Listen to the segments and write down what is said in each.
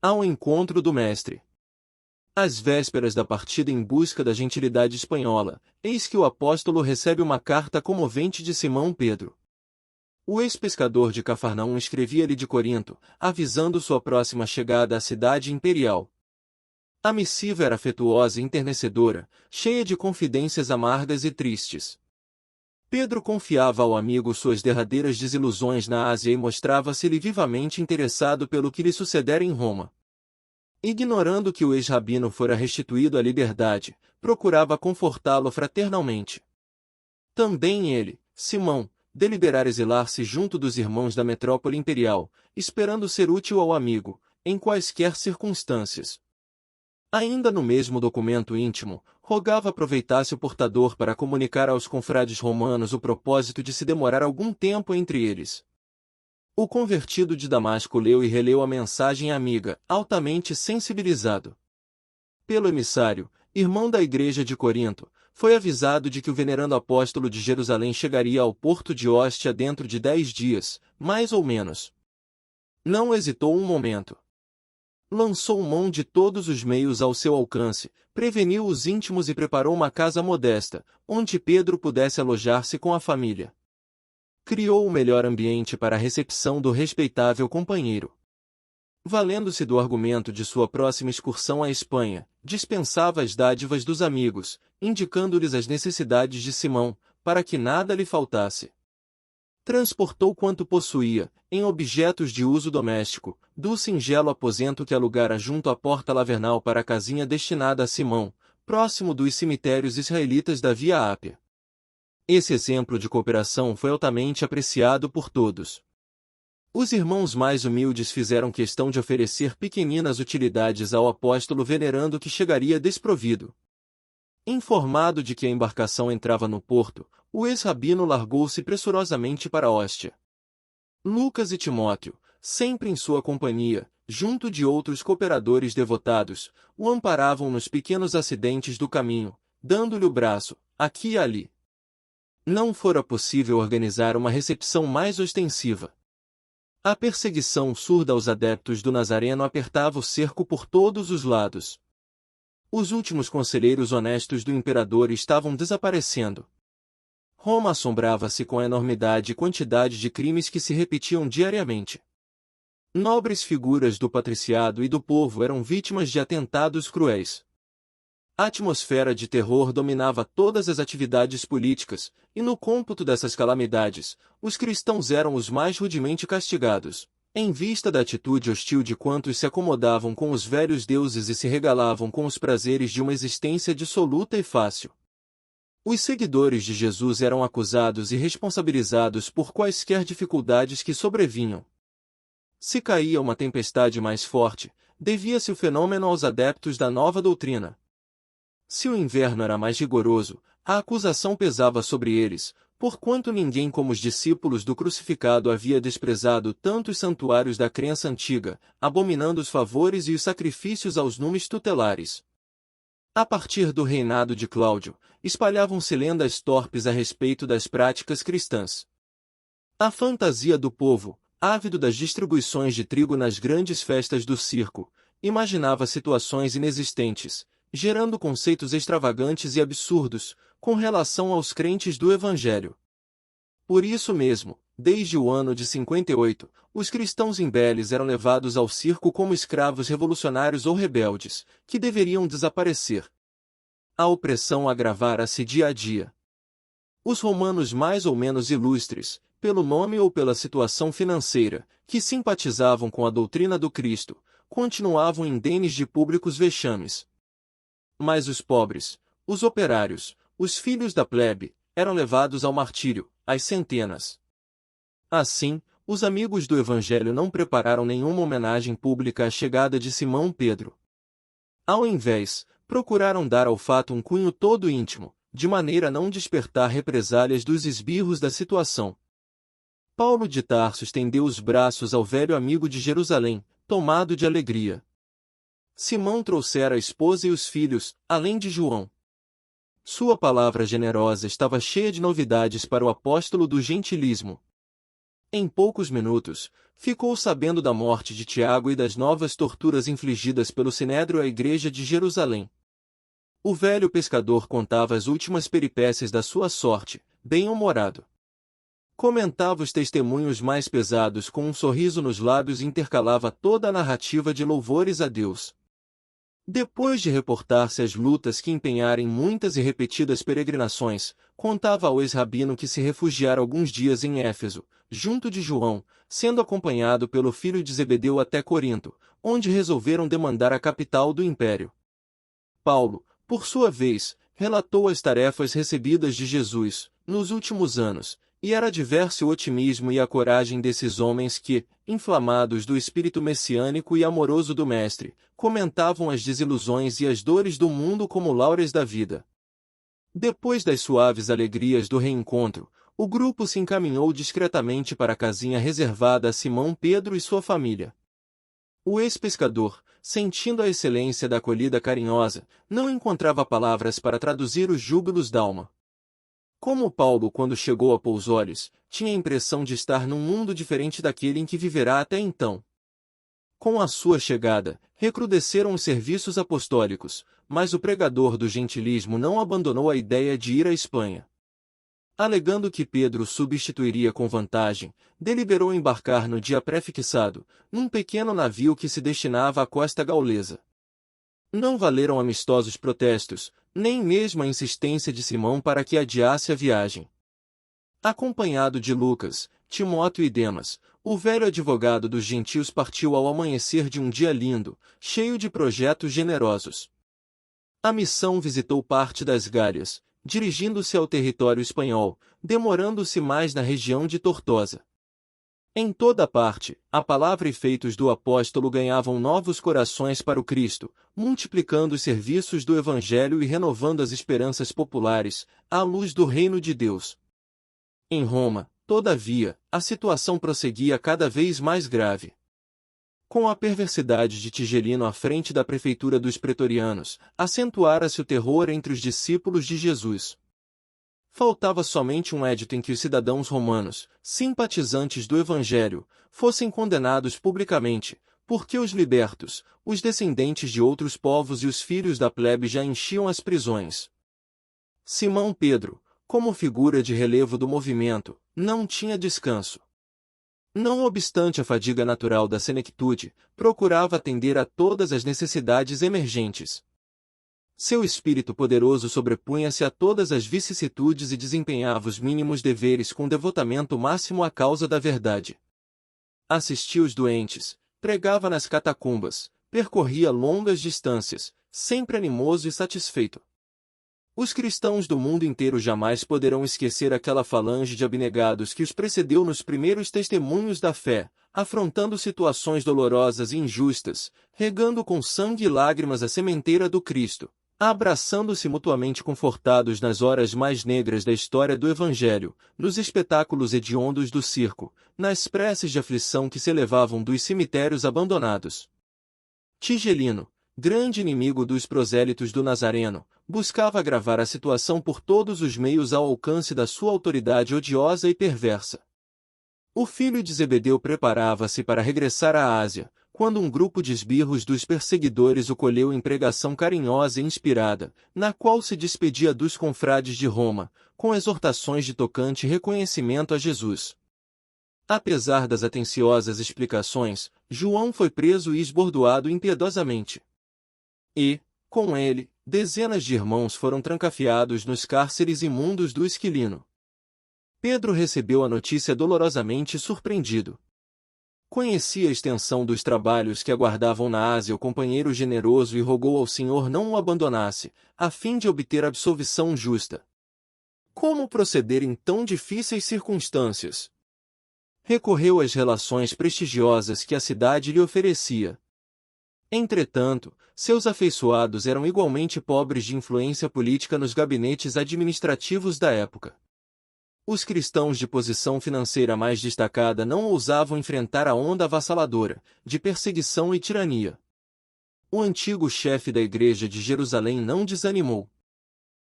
Ao encontro do mestre. Às vésperas da partida em busca da gentilidade espanhola, eis que o apóstolo recebe uma carta comovente de Simão Pedro. O ex-pescador de Cafarnaum escrevia-lhe de Corinto, avisando sua próxima chegada à cidade imperial. A missiva era afetuosa e enternecedora, cheia de confidências amargas e tristes. Pedro confiava ao amigo suas derradeiras desilusões na Ásia e mostrava-se-lhe vivamente interessado pelo que lhe sucedera em Roma. Ignorando que o ex-rabino fora restituído à liberdade, procurava confortá-lo fraternalmente. Também ele, Simão, deliberara exilar-se junto dos irmãos da metrópole imperial, esperando ser útil ao amigo, em quaisquer circunstâncias. Ainda no mesmo documento íntimo, rogava aproveitasse o portador para comunicar aos confrades romanos o propósito de se demorar algum tempo entre eles. O convertido de Damasco leu e releu a mensagem amiga, altamente sensibilizado. Pelo emissário, irmão da igreja de Corinto, foi avisado de que o venerando apóstolo de Jerusalém chegaria ao porto de Hóstia dentro de 10 dias, mais ou menos. Não hesitou um momento. Lançou mão de todos os meios ao seu alcance, preveniu os íntimos e preparou uma casa modesta, onde Pedro pudesse alojar-se com a família. Criou o melhor ambiente para a recepção do respeitável companheiro. Valendo-se do argumento de sua próxima excursão à Espanha, dispensava as dádivas dos amigos, indicando-lhes as necessidades de Simão, para que nada lhe faltasse. Transportou quanto possuía, em objetos de uso doméstico, do singelo aposento que alugara junto à porta lavernal para a casinha destinada a Simão, próximo dos cemitérios israelitas da Via Ápia. Esse exemplo de cooperação foi altamente apreciado por todos. Os irmãos mais humildes fizeram questão de oferecer pequeninas utilidades ao apóstolo venerando que chegaria desprovido. Informado de que a embarcação entrava no porto, o ex-rabino largou-se pressurosamente para Hóstia. Lucas e Timóteo, sempre em sua companhia, junto de outros cooperadores devotados, o amparavam nos pequenos acidentes do caminho, dando-lhe o braço, aqui e ali. Não fora possível organizar uma recepção mais ostensiva. A perseguição surda aos adeptos do Nazareno apertava o cerco por todos os lados. Os últimos conselheiros honestos do imperador estavam desaparecendo. Roma assombrava-se com a enormidade e quantidade de crimes que se repetiam diariamente. Nobres figuras do patriciado e do povo eram vítimas de atentados cruéis. A atmosfera de terror dominava todas as atividades políticas, e no cômputo dessas calamidades, os cristãos eram os mais rudemente castigados, em vista da atitude hostil de quantos se acomodavam com os velhos deuses e se regalavam com os prazeres de uma existência dissoluta e fácil. Os seguidores de Jesus eram acusados e responsabilizados por quaisquer dificuldades que sobrevinham. Se caía uma tempestade mais forte, devia-se o fenômeno aos adeptos da nova doutrina. Se o inverno era mais rigoroso, a acusação pesava sobre eles, porquanto ninguém como os discípulos do crucificado havia desprezado tanto os santuários da crença antiga, abominando os favores e os sacrifícios aos numes tutelares. A partir do reinado de Cláudio, espalhavam-se lendas torpes a respeito das práticas cristãs. A fantasia do povo, ávido das distribuições de trigo nas grandes festas do circo, imaginava situações inexistentes, gerando conceitos extravagantes e absurdos, com relação aos crentes do Evangelho. Por isso mesmo, desde o ano de 58, os cristãos imbeles eram levados ao circo como escravos revolucionários ou rebeldes, que deveriam desaparecer. A opressão agravara-se dia a dia. Os romanos mais ou menos ilustres, pelo nome ou pela situação financeira, que simpatizavam com a doutrina do Cristo, continuavam indenes de públicos vexames. Mas os pobres, os operários, os filhos da plebe, eram levados ao martírio, às centenas. Assim, os amigos do Evangelho não prepararam nenhuma homenagem pública à chegada de Simão Pedro. Ao invés, procuraram dar ao fato um cunho todo íntimo, de maneira a não despertar represálias dos esbirros da situação. Paulo de Tarso estendeu os braços ao velho amigo de Jerusalém, tomado de alegria. Simão trouxera a esposa e os filhos, além de João. Sua palavra generosa estava cheia de novidades para o apóstolo do gentilismo. Em poucos minutos, ficou sabendo da morte de Tiago e das novas torturas infligidas pelo Sinédrio à igreja de Jerusalém. O velho pescador contava as últimas peripécias da sua sorte, bem-humorado. Comentava os testemunhos mais pesados com um sorriso nos lábios e intercalava toda a narrativa de louvores a Deus. Depois de reportar-se as lutas que empenhara em muitas e repetidas peregrinações, contava ao ex-rabino que se refugiara alguns dias em Éfeso, junto de João, sendo acompanhado pelo filho de Zebedeu até Corinto, onde resolveram demandar a capital do império. Paulo, por sua vez, relatou as tarefas recebidas de Jesus, nos últimos anos, e era diverso o otimismo e a coragem desses homens que, inflamados do espírito messiânico e amoroso do Mestre, comentavam as desilusões e as dores do mundo como laures da vida. Depois das suaves alegrias do reencontro, o grupo se encaminhou discretamente para a casinha reservada a Simão Pedro e sua família. O ex-pescador, sentindo a excelência da acolhida carinhosa, não encontrava palavras para traduzir os júbilos d'alma. Como Paulo, quando chegou a Pousórios, tinha a impressão de estar num mundo diferente daquele em que viverá até então. Com a sua chegada, recrudesceram os serviços apostólicos, mas o pregador do gentilismo não abandonou a ideia de ir à Espanha. Alegando que Pedro substituiria com vantagem, deliberou embarcar no dia prefixado, num pequeno navio que se destinava à costa gaulesa. Não valeram amistosos protestos, nem mesmo a insistência de Simão para que adiasse a viagem. Acompanhado de Lucas, Timóteo e Demas, o velho advogado dos gentios partiu ao amanhecer de um dia lindo, cheio de projetos generosos. A missão visitou parte das Gálias, dirigindo-se ao território espanhol, demorando-se mais na região de Tortosa. Em toda parte, a palavra e feitos do apóstolo ganhavam novos corações para o Cristo, multiplicando os serviços do Evangelho e renovando as esperanças populares, à luz do reino de Deus. Em Roma, todavia, a situação prosseguia cada vez mais grave. Com a perversidade de Tigelino à frente da prefeitura dos pretorianos, acentuara-se o terror entre os discípulos de Jesus. Faltava somente um édito em que os cidadãos romanos, simpatizantes do Evangelho, fossem condenados publicamente, porque os libertos, os descendentes de outros povos e os filhos da plebe já enchiam as prisões. Simão Pedro, como figura de relevo do movimento, não tinha descanso. Não obstante a fadiga natural da senectude, procurava atender a todas as necessidades emergentes. Seu espírito poderoso sobrepunha-se a todas as vicissitudes e desempenhava os mínimos deveres com devotamento máximo à causa da verdade. Assistia os doentes, pregava nas catacumbas, percorria longas distâncias, sempre animoso e satisfeito. Os cristãos do mundo inteiro jamais poderão esquecer aquela falange de abnegados que os precedeu nos primeiros testemunhos da fé, afrontando situações dolorosas e injustas, regando com sangue e lágrimas a sementeira do Cristo, abraçando-se mutuamente confortados nas horas mais negras da história do Evangelho, nos espetáculos hediondos do circo, nas preces de aflição que se elevavam dos cemitérios abandonados. Tigelino, grande inimigo dos prosélitos do Nazareno, buscava agravar a situação por todos os meios ao alcance da sua autoridade odiosa e perversa. O filho de Zebedeu preparava-se para regressar à Ásia, quando um grupo de esbirros dos perseguidores o colheu em pregação carinhosa e inspirada, na qual se despedia dos confrades de Roma, com exortações de tocante reconhecimento a Jesus. Apesar das atenciosas explicações, João foi preso e esbordoado impiedosamente. E, com ele, dezenas de irmãos foram trancafiados nos cárceres imundos do Esquilino. Pedro recebeu a notícia dolorosamente surpreendido. Conhecia a extensão dos trabalhos que aguardavam na Ásia o companheiro generoso e rogou ao Senhor não o abandonasse, a fim de obter absolvição justa. Como proceder em tão difíceis circunstâncias? Recorreu às relações prestigiosas que a cidade lhe oferecia. Entretanto, seus afeiçoados eram igualmente pobres de influência política nos gabinetes administrativos da época. Os cristãos de posição financeira mais destacada não ousavam enfrentar a onda avassaladora, de perseguição e tirania. O antigo chefe da igreja de Jerusalém não desanimou.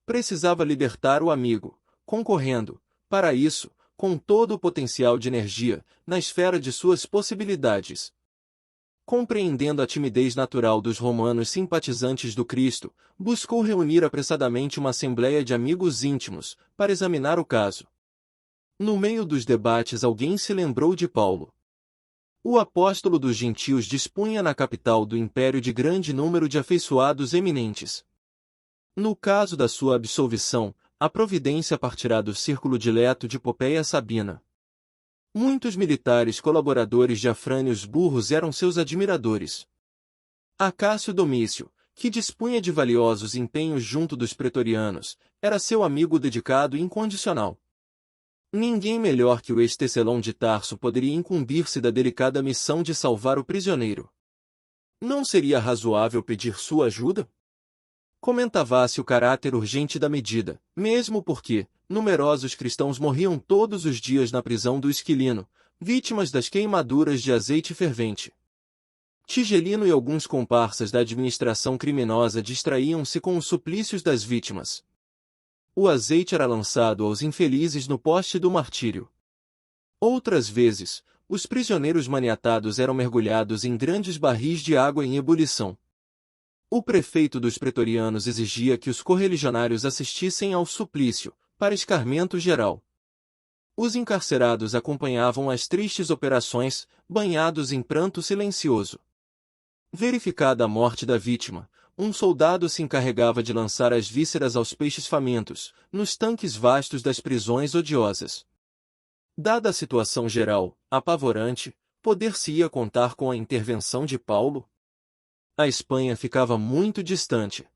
Precisava libertar o amigo, concorrendo, para isso, com todo o potencial de energia, na esfera de suas possibilidades. Compreendendo a timidez natural dos romanos simpatizantes do Cristo, buscou reunir apressadamente uma assembleia de amigos íntimos, para examinar o caso. No meio dos debates alguém se lembrou de Paulo. O apóstolo dos gentios dispunha na capital do império de grande número de afeiçoados eminentes. No caso da sua absolvição, a providência partirá do círculo dileto de Popéia Sabina. Muitos militares colaboradores de Afrânios Burros eram seus admiradores. Acácio Domício, que dispunha de valiosos empenhos junto dos pretorianos, era seu amigo dedicado e incondicional. Ninguém melhor que o ex-Tecelão de Tarso poderia incumbir-se da delicada missão de salvar o prisioneiro. Não seria razoável pedir sua ajuda? Comentava-se o caráter urgente da medida, mesmo porque numerosos cristãos morriam todos os dias na prisão do Esquilino, vítimas das queimaduras de azeite fervente. Tigelino e alguns comparsas da administração criminosa distraíam-se com os suplícios das vítimas. O azeite era lançado aos infelizes no poste do martírio. Outras vezes, os prisioneiros maniatados eram mergulhados em grandes barris de água em ebulição. O prefeito dos pretorianos exigia que os correligionários assistissem ao suplício, para escarmento geral. Os encarcerados acompanhavam as tristes operações, banhados em pranto silencioso. Verificada a morte da vítima, um soldado se encarregava de lançar as vísceras aos peixes famintos, nos tanques vastos das prisões odiosas. Dada a situação geral, apavorante, poder-se-ia contar com a intervenção de Paulo? A Espanha ficava muito distante.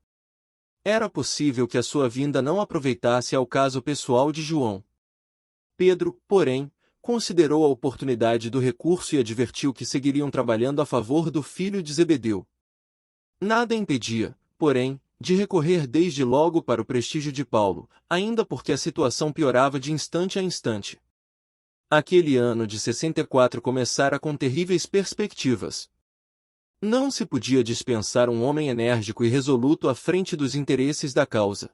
Era possível que a sua vinda não aproveitasse ao caso pessoal de João. Pedro, porém, considerou a oportunidade do recurso e advertiu que seguiriam trabalhando a favor do filho de Zebedeu. Nada impedia, porém, de recorrer desde logo para o prestígio de Paulo, ainda porque a situação piorava de instante a instante. Aquele ano de 64 começara com terríveis perspectivas. Não se podia dispensar um homem enérgico e resoluto à frente dos interesses da causa.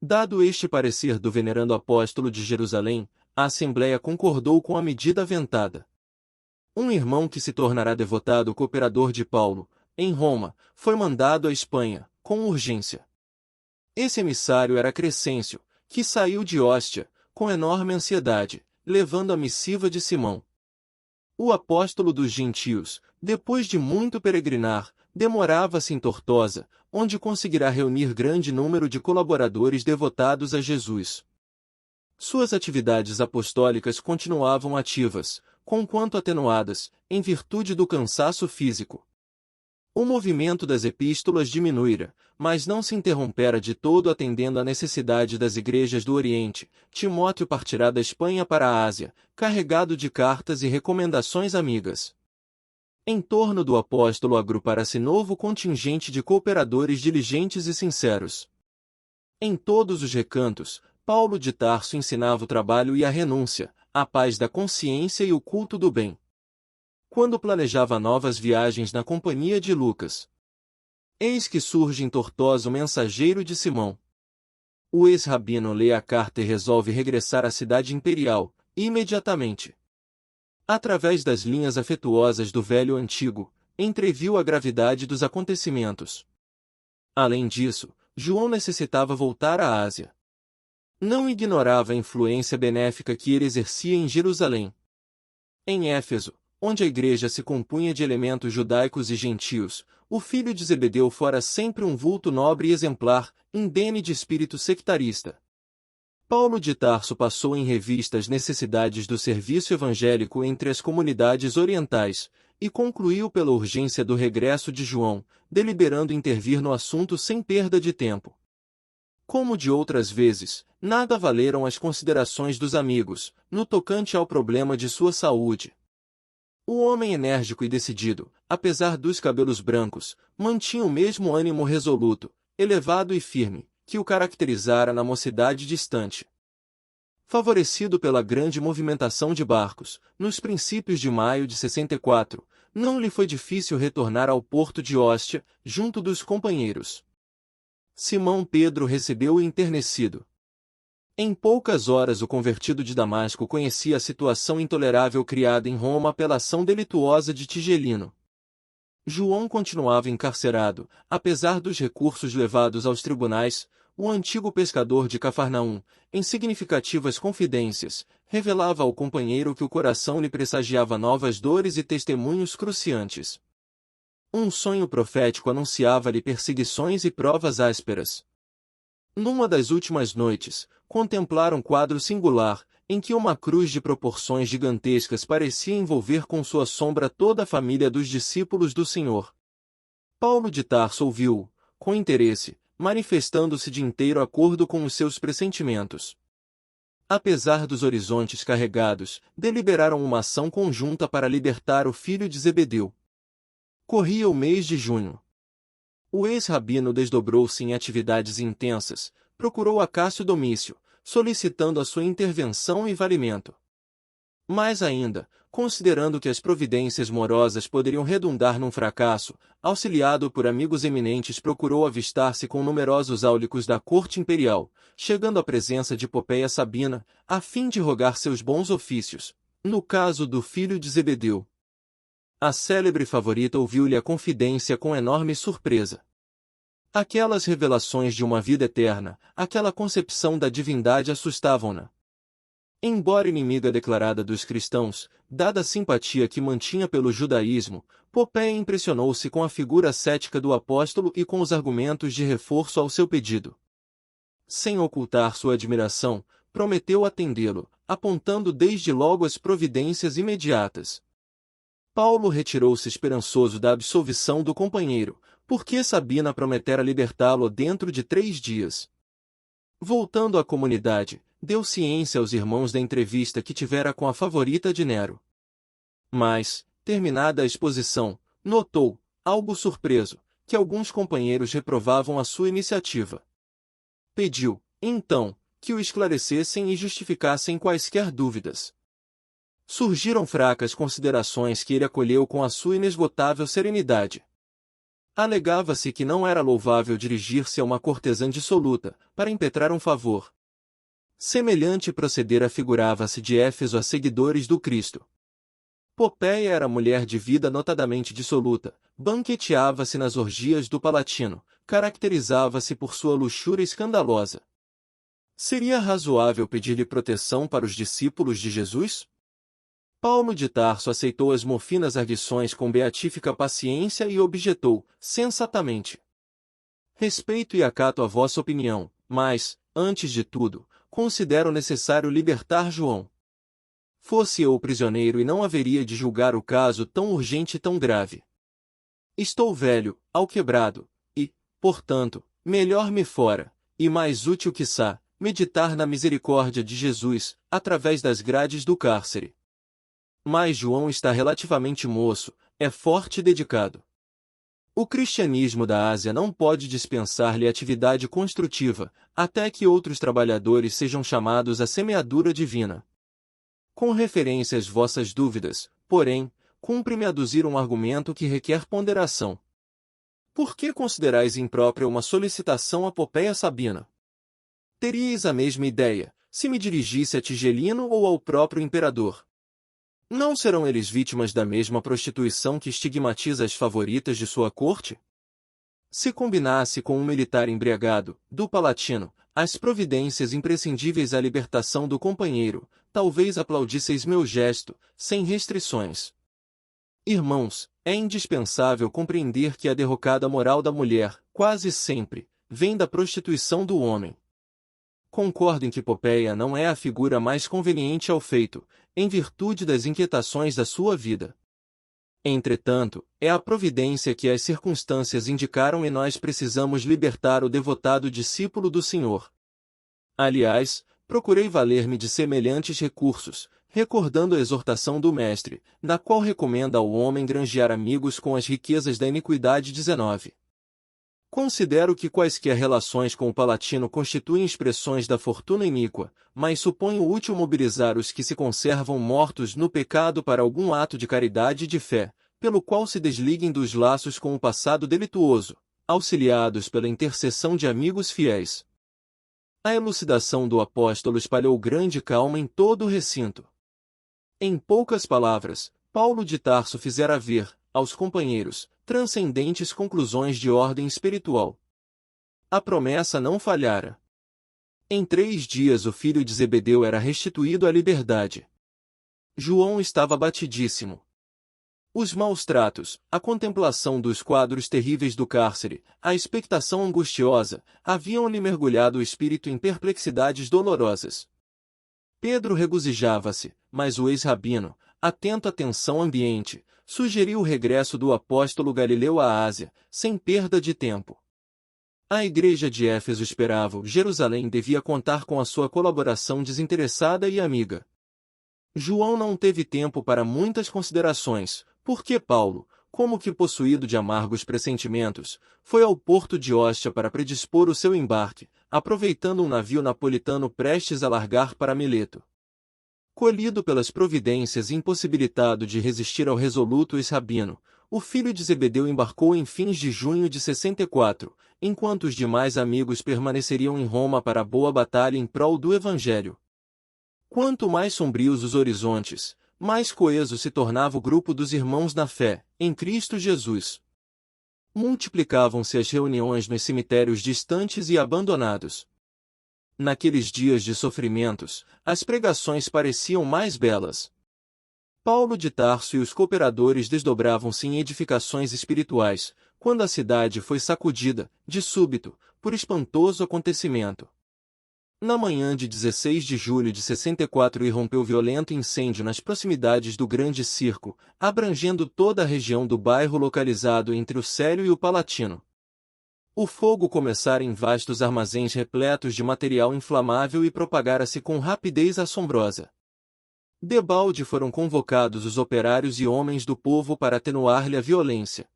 Dado este parecer do venerando apóstolo de Jerusalém, a Assembleia concordou com a medida aventada. Um irmão que se tornará devotado cooperador de Paulo, em Roma, foi mandado à Espanha, com urgência. Esse emissário era Crescêncio, que saiu de Óstia, com enorme ansiedade, levando a missiva de Simão. O apóstolo dos gentios, depois de muito peregrinar, demorava-se em Tortosa, onde conseguirá reunir grande número de colaboradores devotados a Jesus. Suas atividades apostólicas continuavam ativas, conquanto atenuadas, em virtude do cansaço físico. O movimento das epístolas diminuíra, mas não se interrompera de todo atendendo à necessidade das igrejas do Oriente. Timóteo partirá da Espanha para a Ásia, carregado de cartas e recomendações amigas. Em torno do apóstolo agrupará-se novo contingente de cooperadores diligentes e sinceros. Em todos os recantos, Paulo de Tarso ensinava o trabalho e a renúncia, a paz da consciência e o culto do bem. Quando planejava novas viagens na companhia de Lucas, eis que surge em Tortosa o mensageiro de Simão. O ex-rabino lê a carta e resolve regressar à cidade imperial, imediatamente. Através das linhas afetuosas do velho antigo, entreviu a gravidade dos acontecimentos. Além disso, João necessitava voltar à Ásia. Não ignorava a influência benéfica que ele exercia em Jerusalém. Em Éfeso, onde a igreja se compunha de elementos judaicos e gentios, o filho de Zebedeu fora sempre um vulto nobre e exemplar, indene de espírito sectarista. Paulo de Tarso passou em revista as necessidades do serviço evangélico entre as comunidades orientais, e concluiu pela urgência do regresso de João, deliberando intervir no assunto sem perda de tempo. Como de outras vezes, nada valeram as considerações dos amigos, no tocante ao problema de sua saúde. O homem enérgico e decidido, apesar dos cabelos brancos, mantinha o mesmo ânimo resoluto, elevado e firme, que o caracterizara na mocidade distante. Favorecido pela grande movimentação de barcos, nos princípios de maio de 64, não lhe foi difícil retornar ao porto de Óstia, junto dos companheiros. Simão Pedro recebeu-o enternecido. Em poucas horas o convertido de Damasco conhecia a situação intolerável criada em Roma pela ação delituosa de Tigelino. João continuava encarcerado, apesar dos recursos levados aos tribunais. O antigo pescador de Cafarnaum, em significativas confidências, revelava ao companheiro que o coração lhe pressagiava novas dores e testemunhos cruciantes. Um sonho profético anunciava-lhe perseguições e provas ásperas. Numa das últimas noites, contemplaram um quadro singular, em que uma cruz de proporções gigantescas parecia envolver com sua sombra toda a família dos discípulos do Senhor. Paulo de Tarso ouviu-o, com interesse, manifestando-se de inteiro acordo com os seus pressentimentos. Apesar dos horizontes carregados, deliberaram uma ação conjunta para libertar o filho de Zebedeu. Corria o mês de junho. O ex-rabino desdobrou-se em atividades intensas, procurou a Cássio Domício, solicitando a sua intervenção e valimento. Mais ainda, considerando que as providências morosas poderiam redundar num fracasso, auxiliado por amigos eminentes, procurou avistar-se com numerosos áulicos da corte imperial, chegando à presença de Popeia Sabina, a fim de rogar seus bons ofícios, no caso do filho de Zebedeu. A célebre favorita ouviu-lhe a confidência com enorme surpresa. Aquelas revelações de uma vida eterna, aquela concepção da divindade assustavam-na. Embora inimiga declarada dos cristãos, dada a simpatia que mantinha pelo judaísmo, Popeia impressionou-se com a figura cética do apóstolo e com os argumentos de reforço ao seu pedido. Sem ocultar sua admiração, prometeu atendê-lo, apontando desde logo as providências imediatas. Paulo retirou-se esperançoso da absolvição do companheiro, porque Sabina prometera libertá-lo dentro de 3 dias. Voltando à comunidade, deu ciência aos irmãos da entrevista que tivera com a favorita de Nero. Mas, terminada a exposição, notou, algo surpreso, que alguns companheiros reprovavam a sua iniciativa. Pediu, então, que o esclarecessem e justificassem quaisquer dúvidas. Surgiram fracas considerações que ele acolheu com a sua inesgotável serenidade. Alegava-se que não era louvável dirigir-se a uma cortesã dissoluta, para impetrar um favor. Semelhante proceder afigurava-se de Éfeso a seguidores do Cristo. Popeia era mulher de vida notadamente dissoluta, banqueteava-se nas orgias do Palatino, caracterizava-se por sua luxúria escandalosa. Seria razoável pedir-lhe proteção para os discípulos de Jesus? Paulo de Tarso aceitou as mofinas arguições com beatífica paciência e objetou, sensatamente: respeito e acato a vossa opinião, mas, antes de tudo, considero necessário libertar João. Fosse eu o prisioneiro e não haveria de julgar o caso tão urgente e tão grave. Estou velho, alquebrado, e, portanto, melhor me fora, e mais útil quiçá, meditar na misericórdia de Jesus, através das grades do cárcere. Mas João está relativamente moço, é forte e dedicado. O cristianismo da Ásia não pode dispensar-lhe atividade construtiva, até que outros trabalhadores sejam chamados à semeadura divina. Com referência às vossas dúvidas, porém, cumpre-me aduzir um argumento que requer ponderação. Por que considerais imprópria uma solicitação a Popeia Sabina? Teríeis a mesma ideia, se me dirigisse a Tigelino ou ao próprio imperador. Não serão eles vítimas da mesma prostituição que estigmatiza as favoritas de sua corte? Se combinasse com um militar embriagado, do Palatino, as providências imprescindíveis à libertação do companheiro, talvez aplaudisseis meu gesto, sem restrições. Irmãos, é indispensável compreender que a derrocada moral da mulher, quase sempre, vem da prostituição do homem. Concordo em que Popeia não é a figura mais conveniente ao feito, em virtude das inquietações da sua vida. Entretanto, é a providência que as circunstâncias indicaram e nós precisamos libertar o devotado discípulo do Senhor. Aliás, procurei valer-me de semelhantes recursos, recordando a exortação do Mestre, na qual recomenda ao homem granjear amigos com as riquezas da iniquidade 19. Considero que quaisquer relações com o Palatino constituem expressões da fortuna iníqua, mas suponho útil mobilizar os que se conservam mortos no pecado para algum ato de caridade e de fé, pelo qual se desliguem dos laços com o passado delituoso, auxiliados pela intercessão de amigos fiéis. A elucidação do apóstolo espalhou grande calma em todo o recinto. Em poucas palavras, Paulo de Tarso fizera ver, aos companheiros, transcendentes conclusões de ordem espiritual. A promessa não falhara. Em 3 dias o filho de Zebedeu era restituído à liberdade. João estava abatidíssimo. Os maus tratos, a contemplação dos quadros terríveis do cárcere, a expectação angustiosa, haviam-lhe mergulhado o espírito em perplexidades dolorosas. Pedro regozijava-se, mas o ex-rabino, atento à tensão ambiente, sugeriu o regresso do apóstolo Galileu à Ásia, sem perda de tempo. A igreja de Éfeso esperava, Jerusalém devia contar com a sua colaboração desinteressada e amiga. João não teve tempo para muitas considerações, porque Paulo, como que possuído de amargos pressentimentos, foi ao porto de Ostia para predispor o seu embarque, aproveitando um navio napolitano prestes a largar para Mileto. Colhido pelas providências e impossibilitado de resistir ao resoluto ex-rabino, o filho de Zebedeu embarcou em fins de junho de 64, enquanto os demais amigos permaneceriam em Roma para a boa batalha em prol do Evangelho. Quanto mais sombrios os horizontes, mais coeso se tornava o grupo dos irmãos na fé, em Cristo Jesus. Multiplicavam-se as reuniões nos cemitérios distantes e abandonados. Naqueles dias de sofrimentos, as pregações pareciam mais belas. Paulo de Tarso e os cooperadores desdobravam-se em edificações espirituais, quando a cidade foi sacudida, de súbito, por espantoso acontecimento. Na manhã de 16 de julho de 64 irrompeu violento incêndio nas proximidades do Grande Circo, abrangendo toda a região do bairro localizado entre o Célio e o Palatino. O fogo começara em vastos armazéns repletos de material inflamável e propagara-se com rapidez assombrosa. Debalde foram convocados os operários e homens do povo para atenuar-lhe a violência.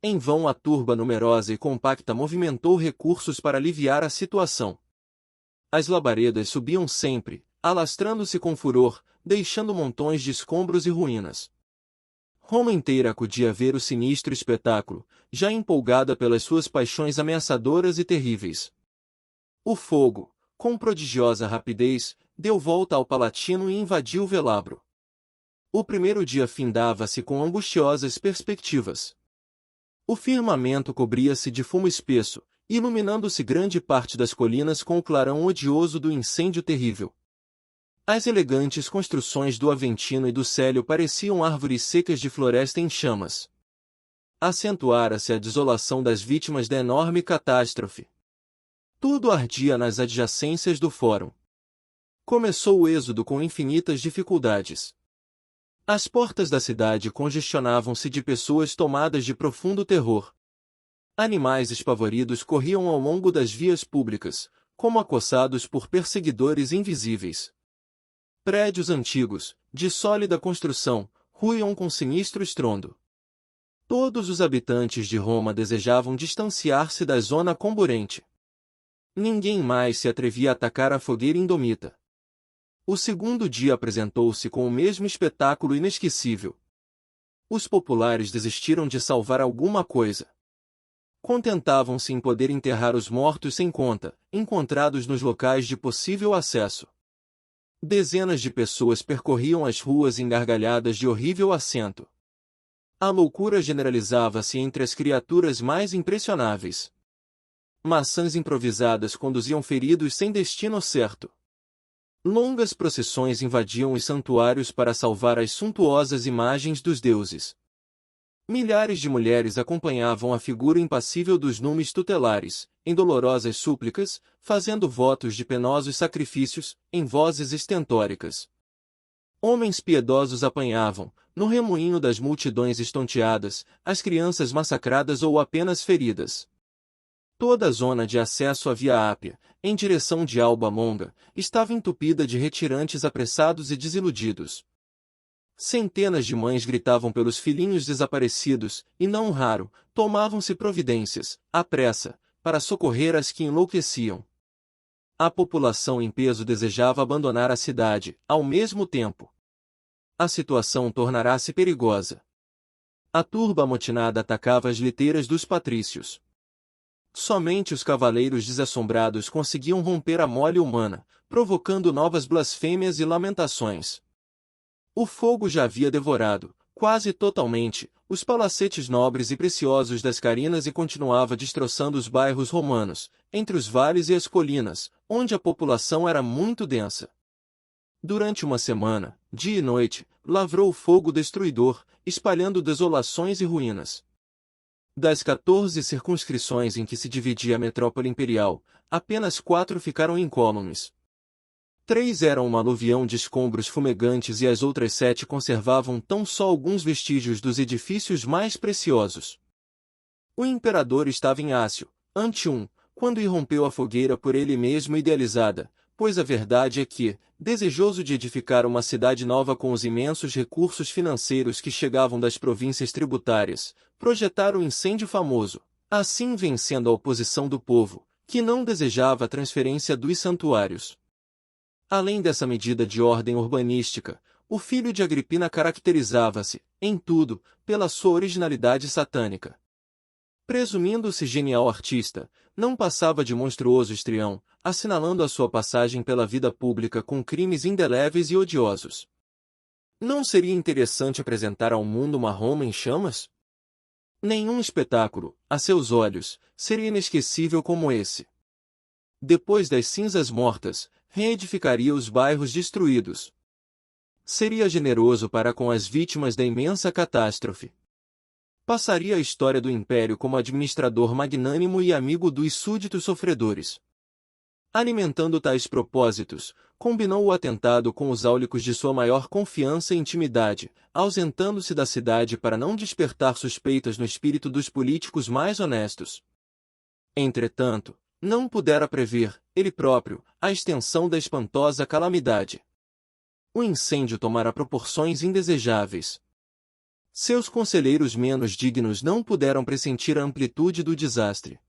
Em vão a turba numerosa e compacta movimentou recursos para aliviar a situação. As labaredas subiam sempre, alastrando-se com furor, deixando montões de escombros e ruínas. Roma inteira acudia ver o sinistro espetáculo, já empolgada pelas suas paixões ameaçadoras e terríveis. O fogo, com prodigiosa rapidez, deu volta ao Palatino e invadiu o Velabro. O primeiro dia findava-se com angustiosas perspectivas. O firmamento cobria-se de fumo espesso, iluminando-se grande parte das colinas com o clarão odioso do incêndio terrível. As elegantes construções do Aventino e do Célio pareciam árvores secas de floresta em chamas. Acentuara-se a desolação das vítimas da enorme catástrofe. Tudo ardia nas adjacências do fórum. Começou o êxodo com infinitas dificuldades. As portas da cidade congestionavam-se de pessoas tomadas de profundo terror. Animais espavoridos corriam ao longo das vias públicas, como acossados por perseguidores invisíveis. Prédios antigos, de sólida construção, ruíam com sinistro estrondo. Todos os habitantes de Roma desejavam distanciar-se da zona comburente. Ninguém mais se atrevia a atacar a fogueira indomita. O segundo dia apresentou-se com o mesmo espetáculo inesquecível. Os populares desistiram de salvar alguma coisa. Contentavam-se em poder enterrar os mortos sem conta, encontrados nos locais de possível acesso. Dezenas de pessoas percorriam as ruas engargalhadas de horrível acento. A loucura generalizava-se entre as criaturas mais impressionáveis. Maçãs improvisadas conduziam feridos sem destino certo. Longas procissões invadiam os santuários para salvar as suntuosas imagens dos deuses. Milhares de mulheres acompanhavam a figura impassível dos numes tutelares, em dolorosas súplicas, fazendo votos de penosos sacrifícios, em vozes estentóricas. Homens piedosos apanhavam, no remoinho das multidões estonteadas, as crianças massacradas ou apenas feridas. Toda a zona de acesso à Via Ápia, em direção de Alba Longa, estava entupida de retirantes apressados e desiludidos. Centenas de mães gritavam pelos filhinhos desaparecidos, e não raro, tomavam-se providências, à pressa, para socorrer as que enlouqueciam. A população em peso desejava abandonar a cidade, ao mesmo tempo. A situação tornará-se perigosa. A turba amotinada atacava as liteiras dos patrícios. Somente os cavaleiros desassombrados conseguiam romper a mole humana, provocando novas blasfêmias e lamentações. O fogo já havia devorado, quase totalmente, os palacetes nobres e preciosos das Carinas e continuava destroçando os bairros romanos, entre os vales e as colinas, onde a população era muito densa. Durante uma semana, dia e noite, lavrou o fogo destruidor, espalhando desolações e ruínas. Das 14 circunscrições em que se dividia a metrópole imperial, apenas 4 ficaram incólumes. 3 eram uma aluvião de escombros fumegantes e as outras 7 conservavam tão só alguns vestígios dos edifícios mais preciosos. O imperador estava em Ácio, Antium, quando irrompeu a fogueira por ele mesmo idealizada, pois a verdade é que, desejoso de edificar uma cidade nova com os imensos recursos financeiros que chegavam das províncias tributárias, projetara um incêndio famoso, assim vencendo a oposição do povo, que não desejava a transferência dos santuários. Além dessa medida de ordem urbanística, o filho de Agripina caracterizava-se, em tudo, pela sua originalidade satânica. Presumindo-se genial artista, não passava de monstruoso histrião, assinalando a sua passagem pela vida pública com crimes indeléveis e odiosos. Não seria interessante apresentar ao mundo uma Roma em chamas? Nenhum espetáculo, a seus olhos, seria inesquecível como esse. Depois das cinzas mortas, reedificaria os bairros destruídos. Seria generoso para com as vítimas da imensa catástrofe. Passaria a história do Império como administrador magnânimo e amigo dos súditos sofredores. Alimentando tais propósitos, combinou o atentado com os áulicos de sua maior confiança e intimidade, ausentando-se da cidade para não despertar suspeitas no espírito dos políticos mais honestos. Entretanto, não pudera prever, ele próprio, a extensão da espantosa calamidade. O incêndio tomara proporções indesejáveis. Seus conselheiros menos dignos não puderam pressentir a amplitude do desastre.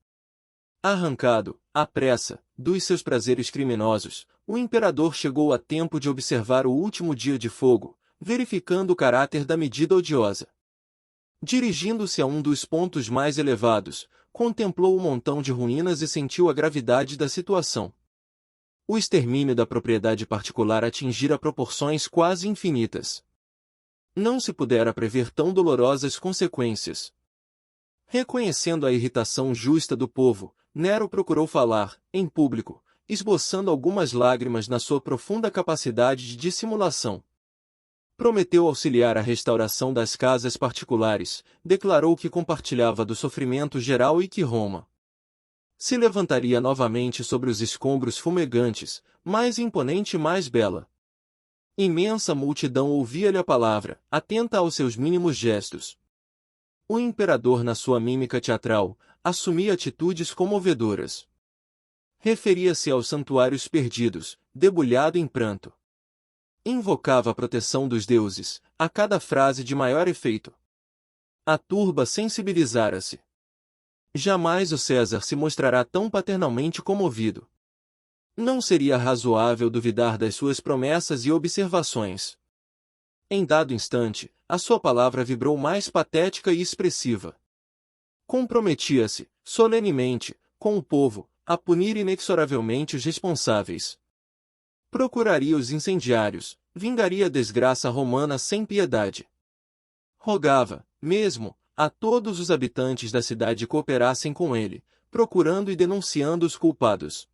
Arrancado, à pressa, dos seus prazeres criminosos, o imperador chegou a tempo de observar o último dia de fogo, verificando o caráter da medida odiosa. Dirigindo-se a um dos pontos mais elevados, contemplou o montão de ruínas e sentiu a gravidade da situação. O extermínio da propriedade particular atingira proporções quase infinitas. Não se pudera prever tão dolorosas consequências. Reconhecendo a irritação justa do povo, Nero procurou falar, em público, esboçando algumas lágrimas na sua profunda capacidade de dissimulação. Prometeu auxiliar a restauração das casas particulares, declarou que compartilhava do sofrimento geral e que Roma se levantaria novamente sobre os escombros fumegantes, mais imponente e mais bela. Imensa multidão ouvia-lhe a palavra, atenta aos seus mínimos gestos. O imperador, na sua mímica teatral, assumia atitudes comovedoras. Referia-se aos santuários perdidos, debulhado em pranto. Invocava a proteção dos deuses, a cada frase de maior efeito. A turba sensibilizara-se. Jamais o César se mostrará tão paternalmente comovido. Não seria razoável duvidar das suas promessas e observações. Em dado instante, a sua palavra vibrou mais patética e expressiva. Comprometia-se, solenemente, com o povo, a punir inexoravelmente os responsáveis. Procuraria os incendiários, vingaria a desgraça romana sem piedade. Rogava, mesmo, a todos os habitantes da cidade cooperassem com ele, procurando e denunciando os culpados.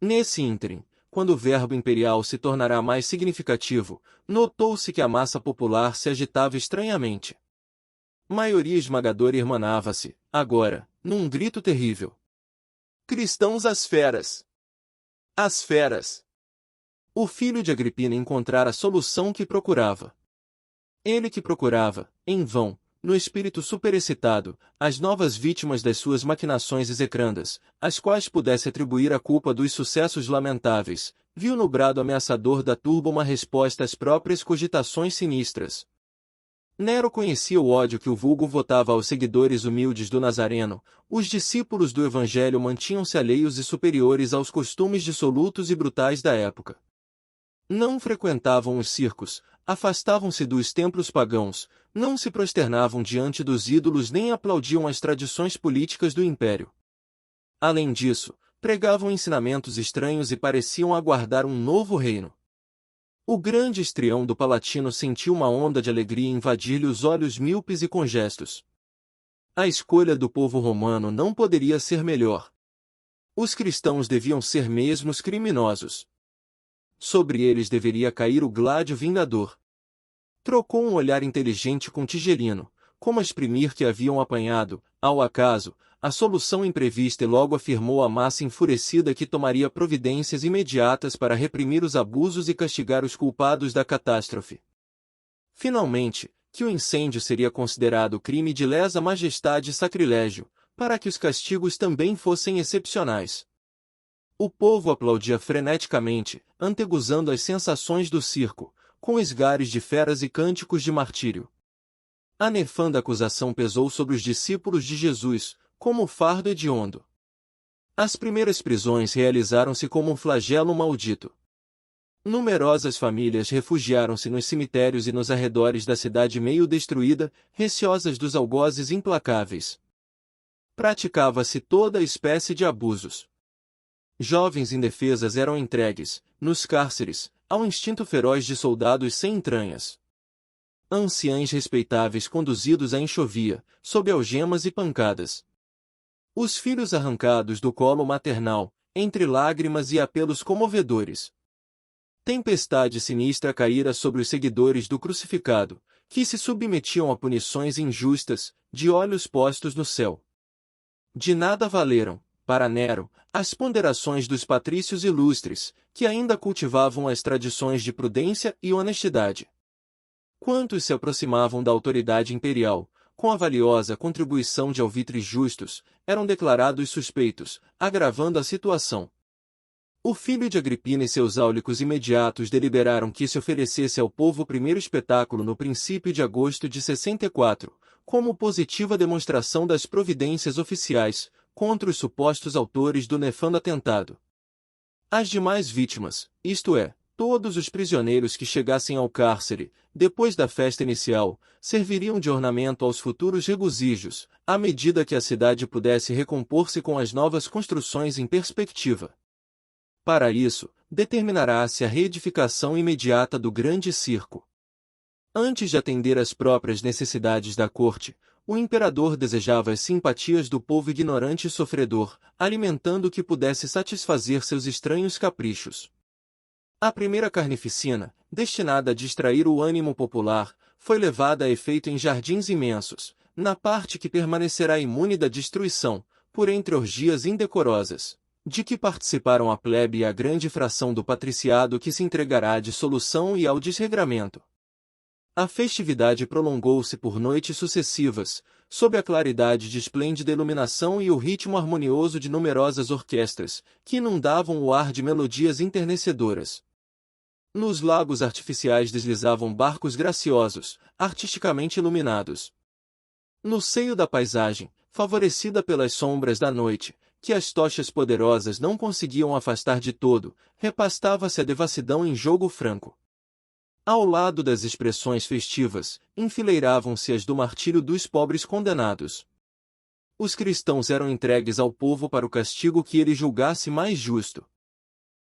Nesse ínterim, quando o verbo imperial se tornará mais significativo, notou-se que a massa popular se agitava estranhamente. Maioria esmagadora irmanava-se, agora, num grito terrível. Cristãos às feras! Às feras! O filho de Agripina encontrara a solução que procurava. Ele que procurava, em vão, no espírito superexcitado, as novas vítimas das suas maquinações execrandas, às quais pudesse atribuir a culpa dos sucessos lamentáveis, viu no brado ameaçador da turba uma resposta às próprias cogitações sinistras. Nero conhecia o ódio que o vulgo votava aos seguidores humildes do Nazareno. Os discípulos do Evangelho mantinham-se alheios e superiores aos costumes dissolutos e brutais da época. Não frequentavam os circos, afastavam-se dos templos pagãos, não se prosternavam diante dos ídolos nem aplaudiam as tradições políticas do império. Além disso, pregavam ensinamentos estranhos e pareciam aguardar um novo reino. O grande estrião do Palatino sentiu uma onda de alegria invadir-lhe os olhos míopes e congestos. A escolha do povo romano não poderia ser melhor. Os cristãos deviam ser mesmos criminosos. Sobre eles deveria cair o gládio vingador. Trocou um olhar inteligente com Tigelino, como a exprimir que haviam apanhado, ao acaso, a solução imprevista, e logo afirmou à massa enfurecida que tomaria providências imediatas para reprimir os abusos e castigar os culpados da catástrofe. Finalmente, que o incêndio seria considerado crime de lesa majestade e sacrilégio, para que os castigos também fossem excepcionais. O povo aplaudia freneticamente, antegozando as sensações do circo, com esgares de feras e cânticos de martírio. A nefanda acusação pesou sobre os discípulos de Jesus, como fardo hediondo. As primeiras prisões realizaram-se como um flagelo maldito. Numerosas famílias refugiaram-se nos cemitérios e nos arredores da cidade meio destruída, receosas dos algozes implacáveis. Praticava-se toda espécie de abusos. Jovens indefesas eram entregues, nos cárceres, ao instinto feroz de soldados sem entranhas. Anciães respeitáveis conduzidos à enxovia, sob algemas e pancadas. Os filhos arrancados do colo maternal, entre lágrimas e apelos comovedores. Tempestade sinistra caíra sobre os seguidores do crucificado, que se submetiam a punições injustas, de olhos postos no céu. De nada valeram, para Nero, as ponderações dos patrícios ilustres, que ainda cultivavam as tradições de prudência e honestidade. Quantos se aproximavam da autoridade imperial, com a valiosa contribuição de alvitres justos, eram declarados suspeitos, agravando a situação. O filho de Agripina e seus áulicos imediatos deliberaram que se oferecesse ao povo o primeiro espetáculo no princípio de agosto de 64, como positiva demonstração das providências oficiais, contra os supostos autores do nefando atentado. As demais vítimas, isto é, todos os prisioneiros que chegassem ao cárcere, depois da festa inicial, serviriam de ornamento aos futuros regozijos, à medida que a cidade pudesse recompor-se com as novas construções em perspectiva. Para isso, determinará-se a reedificação imediata do grande circo. Antes de atender às próprias necessidades da corte, o imperador desejava as simpatias do povo ignorante e sofredor, alimentando o que pudesse satisfazer seus estranhos caprichos. A primeira carnificina, destinada a distrair o ânimo popular, foi levada a efeito em jardins imensos, na parte que permanecerá imune da destruição, por entre orgias indecorosas, de que participaram a plebe e a grande fração do patriciado que se entregará à dissolução e ao desregramento. A festividade prolongou-se por noites sucessivas, sob a claridade de esplêndida iluminação e o ritmo harmonioso de numerosas orquestras, que inundavam o ar de melodias enternecedoras. Nos lagos artificiais deslizavam barcos graciosos, artisticamente iluminados. No seio da paisagem, favorecida pelas sombras da noite, que as tochas poderosas não conseguiam afastar de todo, repastava-se a devassidão em jogo franco. Ao lado das expressões festivas, enfileiravam-se as do martírio dos pobres condenados. Os cristãos eram entregues ao povo para o castigo que ele julgasse mais justo.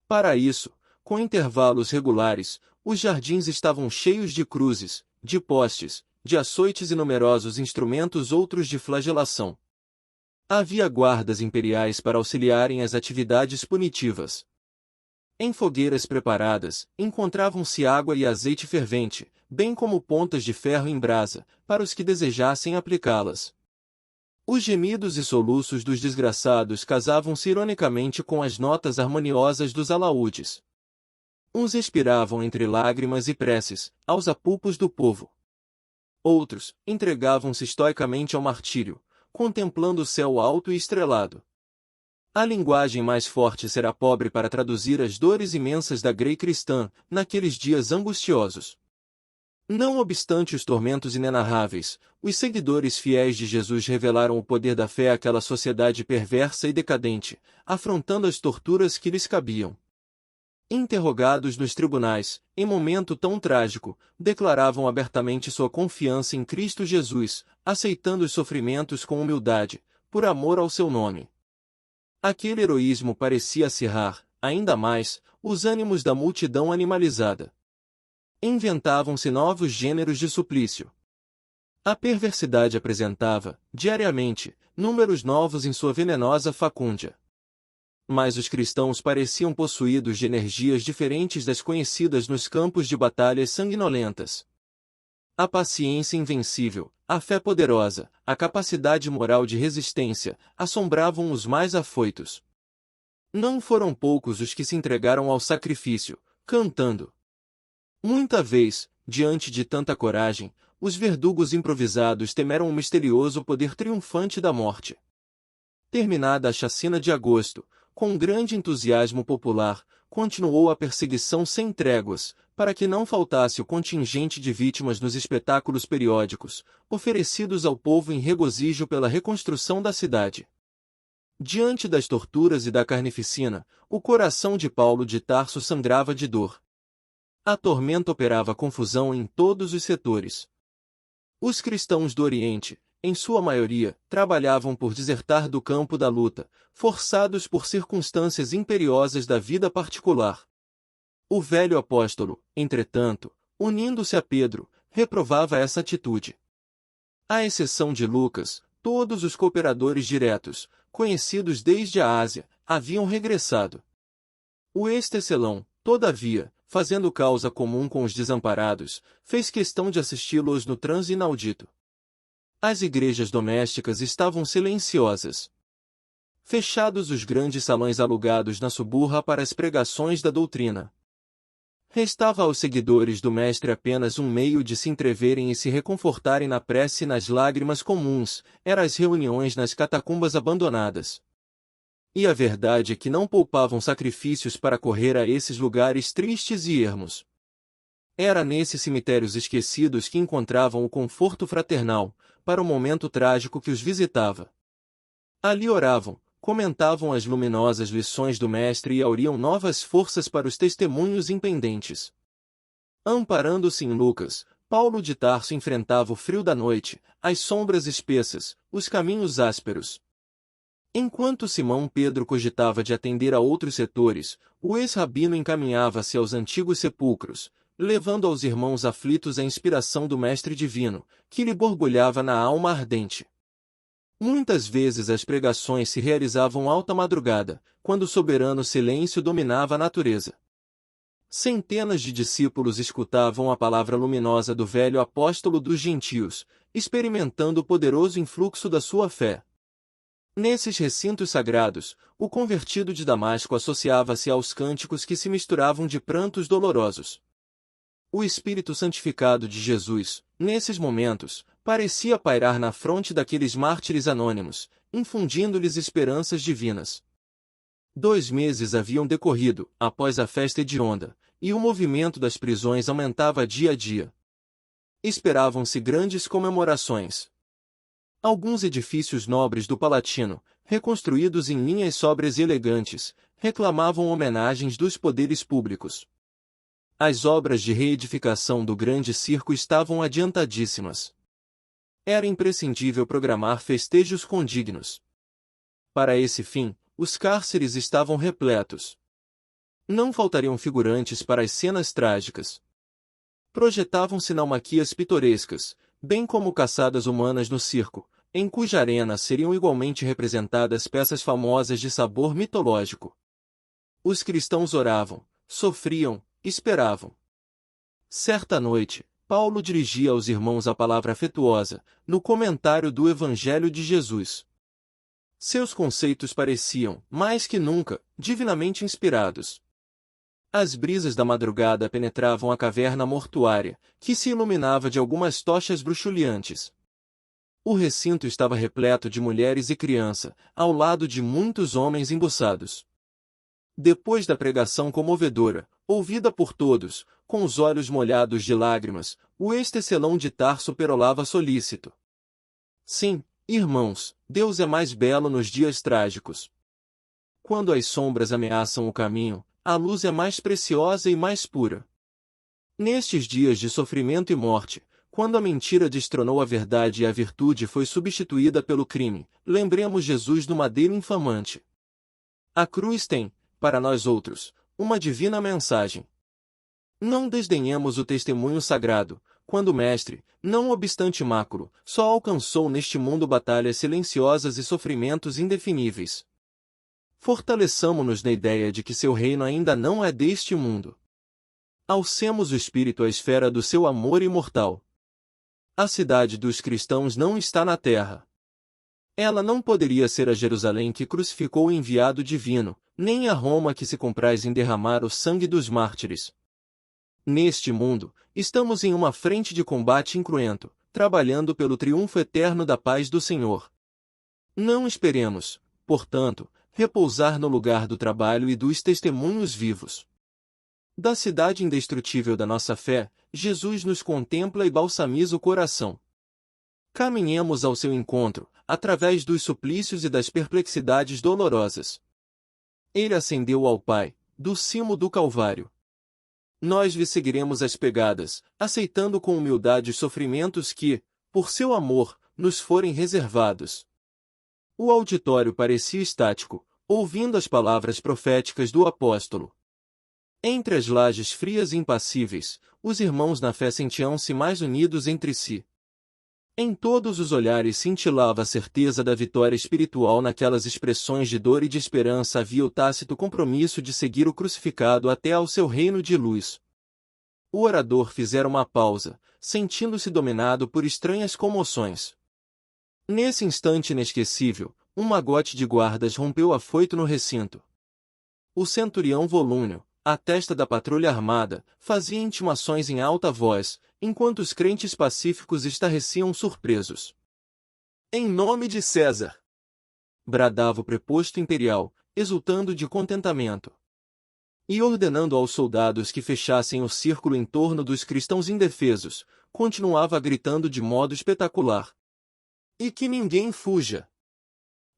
Para isso, com intervalos regulares, os jardins estavam cheios de cruzes, de postes, de açoites e numerosos instrumentos outros de flagelação. Havia guardas imperiais para auxiliarem as atividades punitivas. Em fogueiras preparadas, encontravam-se água e azeite fervente, bem como pontas de ferro em brasa, para os que desejassem aplicá-las. Os gemidos e soluços dos desgraçados casavam-se ironicamente com as notas harmoniosas dos alaúdes. Uns expiravam entre lágrimas e preces, aos apupos do povo. Outros, entregavam-se estoicamente ao martírio, contemplando o céu alto e estrelado. A linguagem mais forte será pobre para traduzir as dores imensas da grei cristã, naqueles dias angustiosos. Não obstante os tormentos inenarráveis, os seguidores fiéis de Jesus revelaram o poder da fé àquela sociedade perversa e decadente, afrontando as torturas que lhes cabiam. Interrogados nos tribunais, em momento tão trágico, declaravam abertamente sua confiança em Cristo Jesus, aceitando os sofrimentos com humildade, por amor ao seu nome. Aquele heroísmo parecia acirrar, ainda mais, os ânimos da multidão animalizada. Inventavam-se novos gêneros de suplício. A perversidade apresentava, diariamente, números novos em sua venenosa facúndia. Mas os cristãos pareciam possuídos de energias diferentes das conhecidas nos campos de batalhas sanguinolentas. A paciência invencível, a fé poderosa, a capacidade moral de resistência, assombravam os mais afoitos. Não foram poucos os que se entregaram ao sacrifício, cantando. Muita vez, diante de tanta coragem, os verdugos improvisados temeram o misterioso poder triunfante da morte. Terminada a chacina de agosto, com grande entusiasmo popular, continuou a perseguição sem tréguas, para que não faltasse o contingente de vítimas nos espetáculos periódicos, oferecidos ao povo em regozijo pela reconstrução da cidade. Diante das torturas e da carnificina, o coração de Paulo de Tarso sangrava de dor. A tormenta operava confusão em todos os setores. Os cristãos do Oriente, em sua maioria, trabalhavam por desertar do campo da luta, forçados por circunstâncias imperiosas da vida particular. O velho apóstolo, entretanto, unindo-se a Pedro, reprovava essa atitude. À exceção de Lucas, todos os cooperadores diretos, conhecidos desde a Ásia, haviam regressado. O ex-tecelão, todavia, fazendo causa comum com os desamparados, fez questão de assisti-los no transe inaudito. As igrejas domésticas estavam silenciosas. Fechados os grandes salões alugados na suburra para as pregações da doutrina. Restava aos seguidores do Mestre apenas um meio de se entreverem e se reconfortarem na prece e nas lágrimas comuns, eram as reuniões nas catacumbas abandonadas. E a verdade é que não poupavam sacrifícios para correr a esses lugares tristes e ermos. Era nesses cemitérios esquecidos que encontravam o conforto fraternal, para o momento trágico que os visitava. Ali oravam, comentavam as luminosas lições do Mestre e auriam novas forças para os testemunhos impendentes. Amparando-se em Lucas, Paulo de Tarso enfrentava o frio da noite, as sombras espessas, os caminhos ásperos. Enquanto Simão Pedro cogitava de atender a outros setores, o ex-rabino encaminhava-se aos antigos sepulcros, levando aos irmãos aflitos a inspiração do Mestre Divino, que lhe borbulhava na alma ardente. Muitas vezes as pregações se realizavam alta madrugada, quando o soberano silêncio dominava a natureza. Centenas de discípulos escutavam a palavra luminosa do velho apóstolo dos gentios, experimentando o poderoso influxo da sua fé. Nesses recintos sagrados, o convertido de Damasco associava-se aos cânticos que se misturavam de prantos dolorosos. O Espírito santificado de Jesus, nesses momentos, parecia pairar na fronte daqueles mártires anônimos, infundindo-lhes esperanças divinas. 2 meses haviam decorrido, após a festa hedionda, e o movimento das prisões aumentava dia a dia. Esperavam-se grandes comemorações. Alguns edifícios nobres do Palatino, reconstruídos em linhas sóbrias e elegantes, reclamavam homenagens dos poderes públicos. As obras de reedificação do grande circo estavam adiantadíssimas. Era imprescindível programar festejos condignos. Para esse fim, os cárceres estavam repletos. Não faltariam figurantes para as cenas trágicas. Projetavam-se naumaquias pitorescas, bem como caçadas humanas no circo, em cuja arena seriam igualmente representadas peças famosas de sabor mitológico. Os cristãos oravam, sofriam, esperavam. Certa noite, Paulo dirigia aos irmãos a palavra afetuosa, no comentário do Evangelho de Jesus. Seus conceitos pareciam, mais que nunca, divinamente inspirados. As brisas da madrugada penetravam a caverna mortuária, que se iluminava de algumas tochas bruxuleantes. O recinto estava repleto de mulheres e criança, ao lado de muitos homens embuçados. Depois da pregação comovedora, ouvida por todos, com os olhos molhados de lágrimas, o ex-tecelão de Tarso perolava solícito. Sim, irmãos, Deus é mais belo nos dias trágicos. Quando as sombras ameaçam o caminho, a luz é mais preciosa e mais pura. Nestes dias de sofrimento e morte, quando a mentira destronou a verdade e a virtude foi substituída pelo crime, lembremos Jesus do madeiro infamante. A cruz tem, para nós outros, uma divina mensagem. Não desdenhemos o testemunho sagrado, quando o Mestre, não obstante máculo, só alcançou neste mundo batalhas silenciosas e sofrimentos indefiníveis. Fortaleçamo-nos na ideia de que seu reino ainda não é deste mundo. Alcemos o espírito à esfera do seu amor imortal. A cidade dos cristãos não está na terra. Ela não poderia ser a Jerusalém que crucificou o enviado divino, nem a Roma que se compraz em derramar o sangue dos mártires. Neste mundo, estamos em uma frente de combate incruento, trabalhando pelo triunfo eterno da paz do Senhor. Não esperemos, portanto, repousar no lugar do trabalho e dos testemunhos vivos. Da cidade indestrutível da nossa fé, Jesus nos contempla e balsamiza o coração. Caminhemos ao seu encontro, através dos suplícios e das perplexidades dolorosas. Ele ascendeu ao Pai, do cimo do Calvário. Nós lhe seguiremos as pegadas, aceitando com humildade os sofrimentos que, por seu amor, nos forem reservados. O auditório parecia estático, ouvindo as palavras proféticas do apóstolo. Entre as lajes frias e impassíveis, os irmãos na fé sentiam-se mais unidos entre si. Em todos os olhares cintilava a certeza da vitória espiritual. Naquelas expressões de dor e de esperança havia o tácito compromisso de seguir o crucificado até ao seu reino de luz. O orador fizera uma pausa, sentindo-se dominado por estranhas comoções. Nesse instante inesquecível, um magote de guardas rompeu afoito no recinto. O centurião Volúnio, à testa da patrulha armada, fazia intimações em alta voz, enquanto os crentes pacíficos estarreciam surpresos. Em nome de César! Bradava o preposto imperial, exultando de contentamento. E ordenando aos soldados que fechassem o círculo em torno dos cristãos indefesos, continuava gritando de modo espetacular. E que ninguém fuja!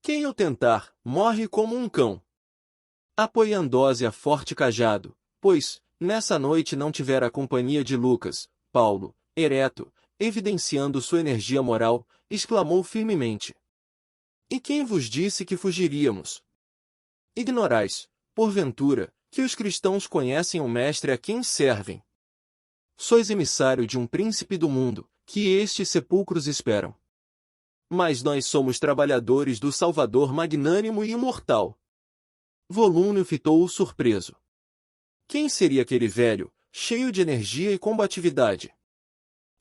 Quem o tentar, morre como um cão. Apoiando-se a forte cajado, pois, nessa noite não tivera a companhia de Lucas, Paulo, ereto, evidenciando sua energia moral, exclamou firmemente. E quem vos disse que fugiríamos? Ignorais, porventura, que os cristãos conhecem o Mestre a quem servem. Sois emissário de um príncipe do mundo, que estes sepulcros esperam. Mas nós somos trabalhadores do Salvador magnânimo e imortal. Volúnio fitou-o surpreso. Quem seria aquele velho, cheio de energia e combatividade?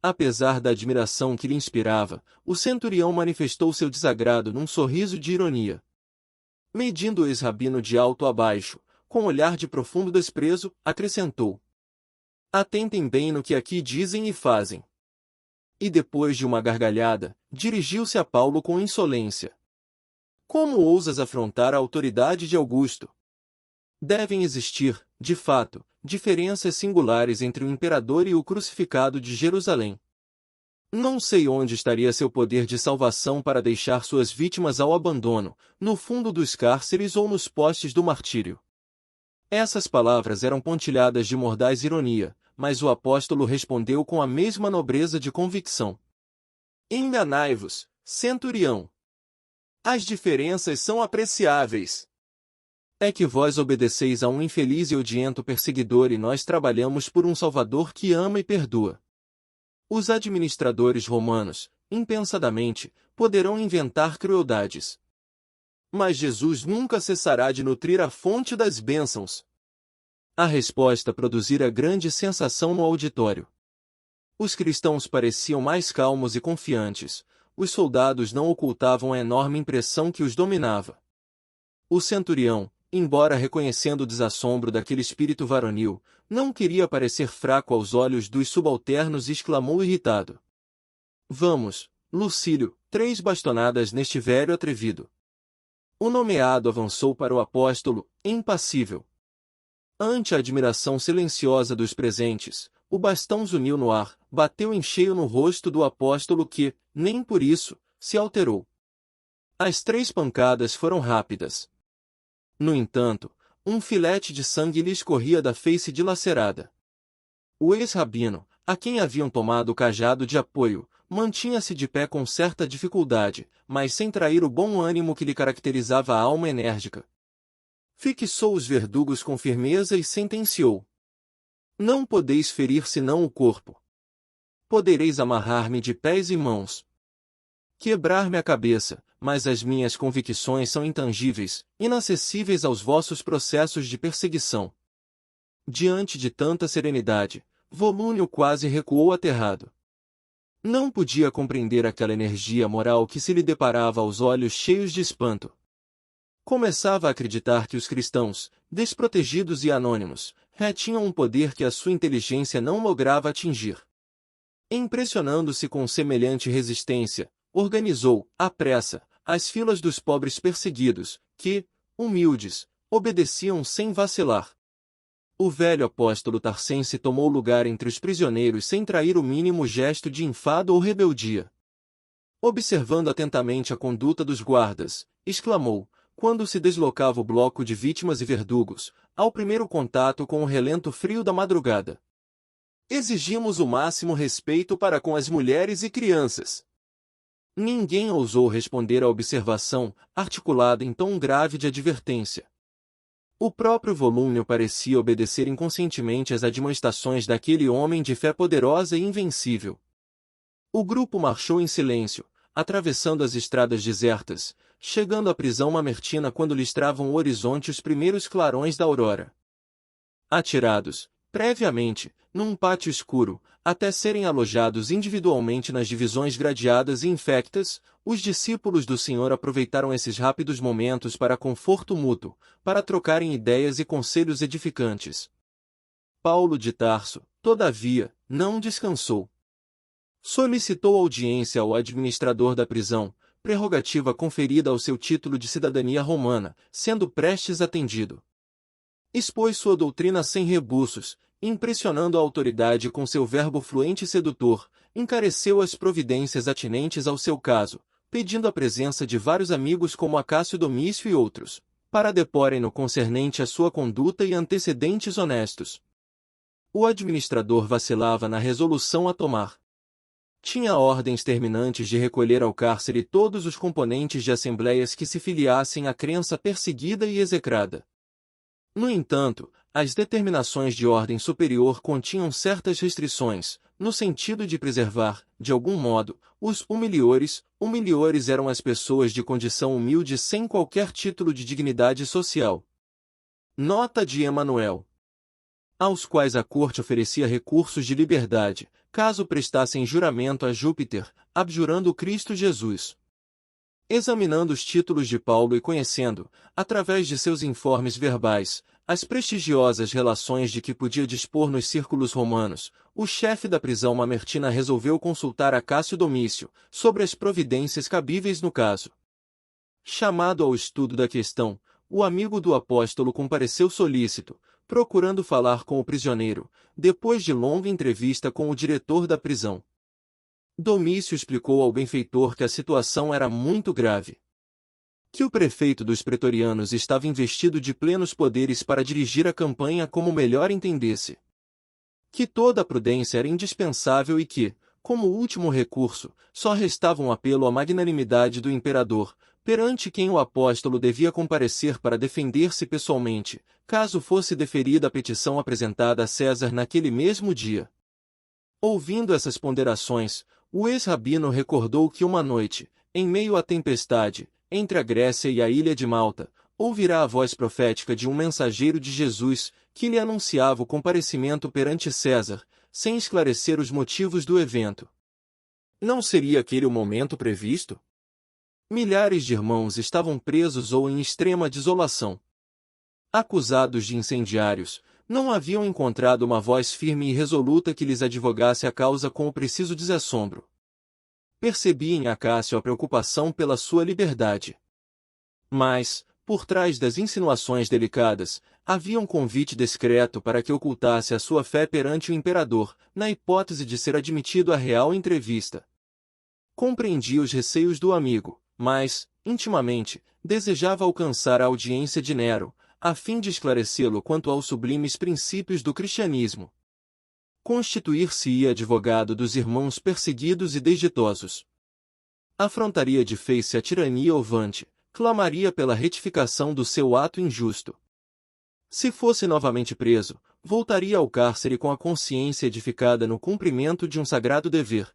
Apesar da admiração que lhe inspirava, o centurião manifestou seu desagrado num sorriso de ironia. Medindo o ex-rabino de alto a baixo, com olhar de profundo desprezo, acrescentou. Atentem bem no que aqui dizem e fazem. E depois de uma gargalhada, dirigiu-se a Paulo com insolência. Como ousas afrontar a autoridade de Augusto? Devem existir, de fato, diferenças singulares entre o imperador e o crucificado de Jerusalém. Não sei onde estaria seu poder de salvação para deixar suas vítimas ao abandono, no fundo dos cárceres ou nos postes do martírio. Essas palavras eram pontilhadas de mordaz ironia, mas o apóstolo respondeu com a mesma nobreza de convicção. Enganai-vos, centurião. As diferenças são apreciáveis. É que vós obedeceis a um infeliz e odiento perseguidor e nós trabalhamos por um Salvador que ama e perdoa. Os administradores romanos, impensadamente, poderão inventar crueldades. Mas Jesus nunca cessará de nutrir a fonte das bênçãos. A resposta produzira grande sensação no auditório. Os cristãos pareciam mais calmos e confiantes, os soldados não ocultavam a enorme impressão que os dominava. O centurião, embora reconhecendo o desassombro daquele espírito varonil, não queria parecer fraco aos olhos dos subalternos e exclamou irritado. Vamos, Lucílio, 3 bastonadas neste velho atrevido. O nomeado avançou para o apóstolo, impassível. Ante a admiração silenciosa dos presentes, o bastão zuniu no ar, bateu em cheio no rosto do apóstolo que, nem por isso, se alterou. As 3 pancadas foram rápidas. No entanto, um filete de sangue lhe escorria da face dilacerada. O ex-rabino, a quem haviam tomado o cajado de apoio, mantinha-se de pé com certa dificuldade, mas sem trair o bom ânimo que lhe caracterizava a alma enérgica. Fixou os verdugos com firmeza e sentenciou: não podeis ferir senão o corpo. Podereis amarrar-me de pés e mãos, quebrar-me a cabeça, mas as minhas convicções são intangíveis, inacessíveis aos vossos processos de perseguição. Diante de tanta serenidade, Volúnio quase recuou aterrado. Não podia compreender aquela energia moral que se lhe deparava aos olhos cheios de espanto. Começava a acreditar que os cristãos, desprotegidos e anônimos, retinham um poder que a sua inteligência não lograva atingir. Impressionando-se com semelhante resistência, organizou, à pressa, as filas dos pobres perseguidos, que, humildes, obedeciam sem vacilar. O velho apóstolo tarcense tomou lugar entre os prisioneiros sem trair o mínimo gesto de enfado ou rebeldia. Observando atentamente a conduta dos guardas, exclamou, quando se deslocava o bloco de vítimas e verdugos, ao primeiro contato com o relento frio da madrugada: exigimos o máximo respeito para com as mulheres e crianças. Ninguém ousou responder à observação, articulada em tom grave de advertência. O próprio Volúnio parecia obedecer inconscientemente às admoestações daquele homem de fé poderosa e invencível. O grupo marchou em silêncio, atravessando as estradas desertas, chegando à prisão mamertina quando listravam o horizonte os primeiros clarões da aurora. Atirados, previamente, num pátio escuro, até serem alojados individualmente nas divisões gradeadas e infectas, os discípulos do Senhor aproveitaram esses rápidos momentos para conforto mútuo, para trocarem ideias e conselhos edificantes. Paulo de Tarso, todavia, não descansou. Solicitou audiência ao administrador da prisão, prerrogativa conferida ao seu título de cidadania romana, sendo prestes atendido. Expôs sua doutrina sem rebuços, impressionando a autoridade com seu verbo fluente e sedutor, encareceu as providências atinentes ao seu caso, pedindo a presença de vários amigos como Acácio Domício e outros, para deporem no concernente à sua conduta e antecedentes honestos. O administrador vacilava na resolução a tomar. Tinha ordens terminantes de recolher ao cárcere todos os componentes de assembleias que se filiassem à crença perseguida e execrada. No entanto, as determinações de ordem superior continham certas restrições, no sentido de preservar, de algum modo, os humilhores. Humilhores eram as pessoas de condição humilde sem qualquer título de dignidade social. Nota de Emanuel. Aos quais a corte oferecia recursos de liberdade, caso prestassem juramento a Júpiter, abjurando Cristo Jesus. Examinando os títulos de Paulo e conhecendo, através de seus informes verbais, as prestigiosas relações de que podia dispor nos círculos romanos, o chefe da prisão mamertina resolveu consultar Acácio Domício sobre as providências cabíveis no caso. Chamado ao estudo da questão, o amigo do apóstolo compareceu solícito, procurando falar com o prisioneiro, depois de longa entrevista com o diretor da prisão. Domício explicou ao benfeitor que a situação era muito grave. Que o prefeito dos pretorianos estava investido de plenos poderes para dirigir a campanha como melhor entendesse. Que toda a prudência era indispensável e que, como último recurso, só restava um apelo à magnanimidade do imperador, perante quem o apóstolo devia comparecer para defender-se pessoalmente, caso fosse deferida a petição apresentada a César naquele mesmo dia. Ouvindo essas ponderações, o ex-rabino recordou que uma noite, em meio à tempestade, entre a Grécia e a ilha de Malta, ouvirá a voz profética de um mensageiro de Jesus, que lhe anunciava o comparecimento perante César, sem esclarecer os motivos do evento. Não seria aquele o momento previsto? Milhares de irmãos estavam presos ou em extrema desolação. Acusados de incendiários, não haviam encontrado uma voz firme e resoluta que lhes advogasse a causa com o preciso desassombro. Percebia em Acácio a preocupação pela sua liberdade. Mas, por trás das insinuações delicadas, havia um convite discreto para que ocultasse a sua fé perante o imperador, na hipótese de ser admitido à real entrevista. Compreendia os receios do amigo, mas, intimamente, desejava alcançar a audiência de Nero, a fim de esclarecê-lo quanto aos sublimes princípios do cristianismo. Constituir-se-ia advogado dos irmãos perseguidos e desditosos. Afrontaria de face a tirania ovante, clamaria pela retificação do seu ato injusto. Se fosse novamente preso, voltaria ao cárcere com a consciência edificada no cumprimento de um sagrado dever.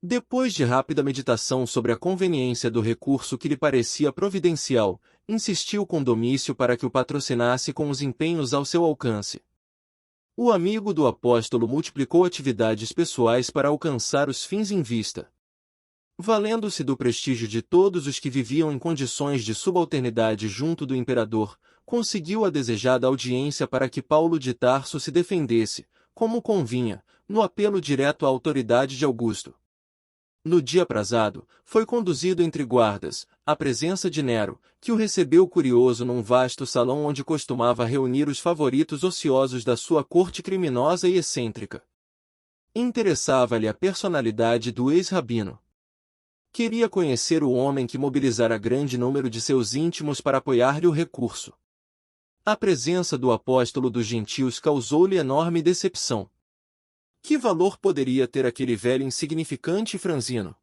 Depois de rápida meditação sobre a conveniência do recurso que lhe parecia providencial, insistiu com Domício para que o patrocinasse com os empenhos ao seu alcance. O amigo do apóstolo multiplicou atividades pessoais para alcançar os fins em vista. Valendo-se do prestígio de todos os que viviam em condições de subalternidade junto do imperador, conseguiu a desejada audiência para que Paulo de Tarso se defendesse, como convinha, no apelo direto à autoridade de Augusto. No dia aprazado, foi conduzido entre guardas, à presença de Nero, que o recebeu curioso num vasto salão onde costumava reunir os favoritos ociosos da sua corte criminosa e excêntrica. Interessava-lhe a personalidade do ex-rabino. Queria conhecer o homem que mobilizara grande número de seus íntimos para apoiar-lhe o recurso. A presença do apóstolo dos gentios causou-lhe enorme decepção. Que valor poderia ter aquele velho insignificante e franzino?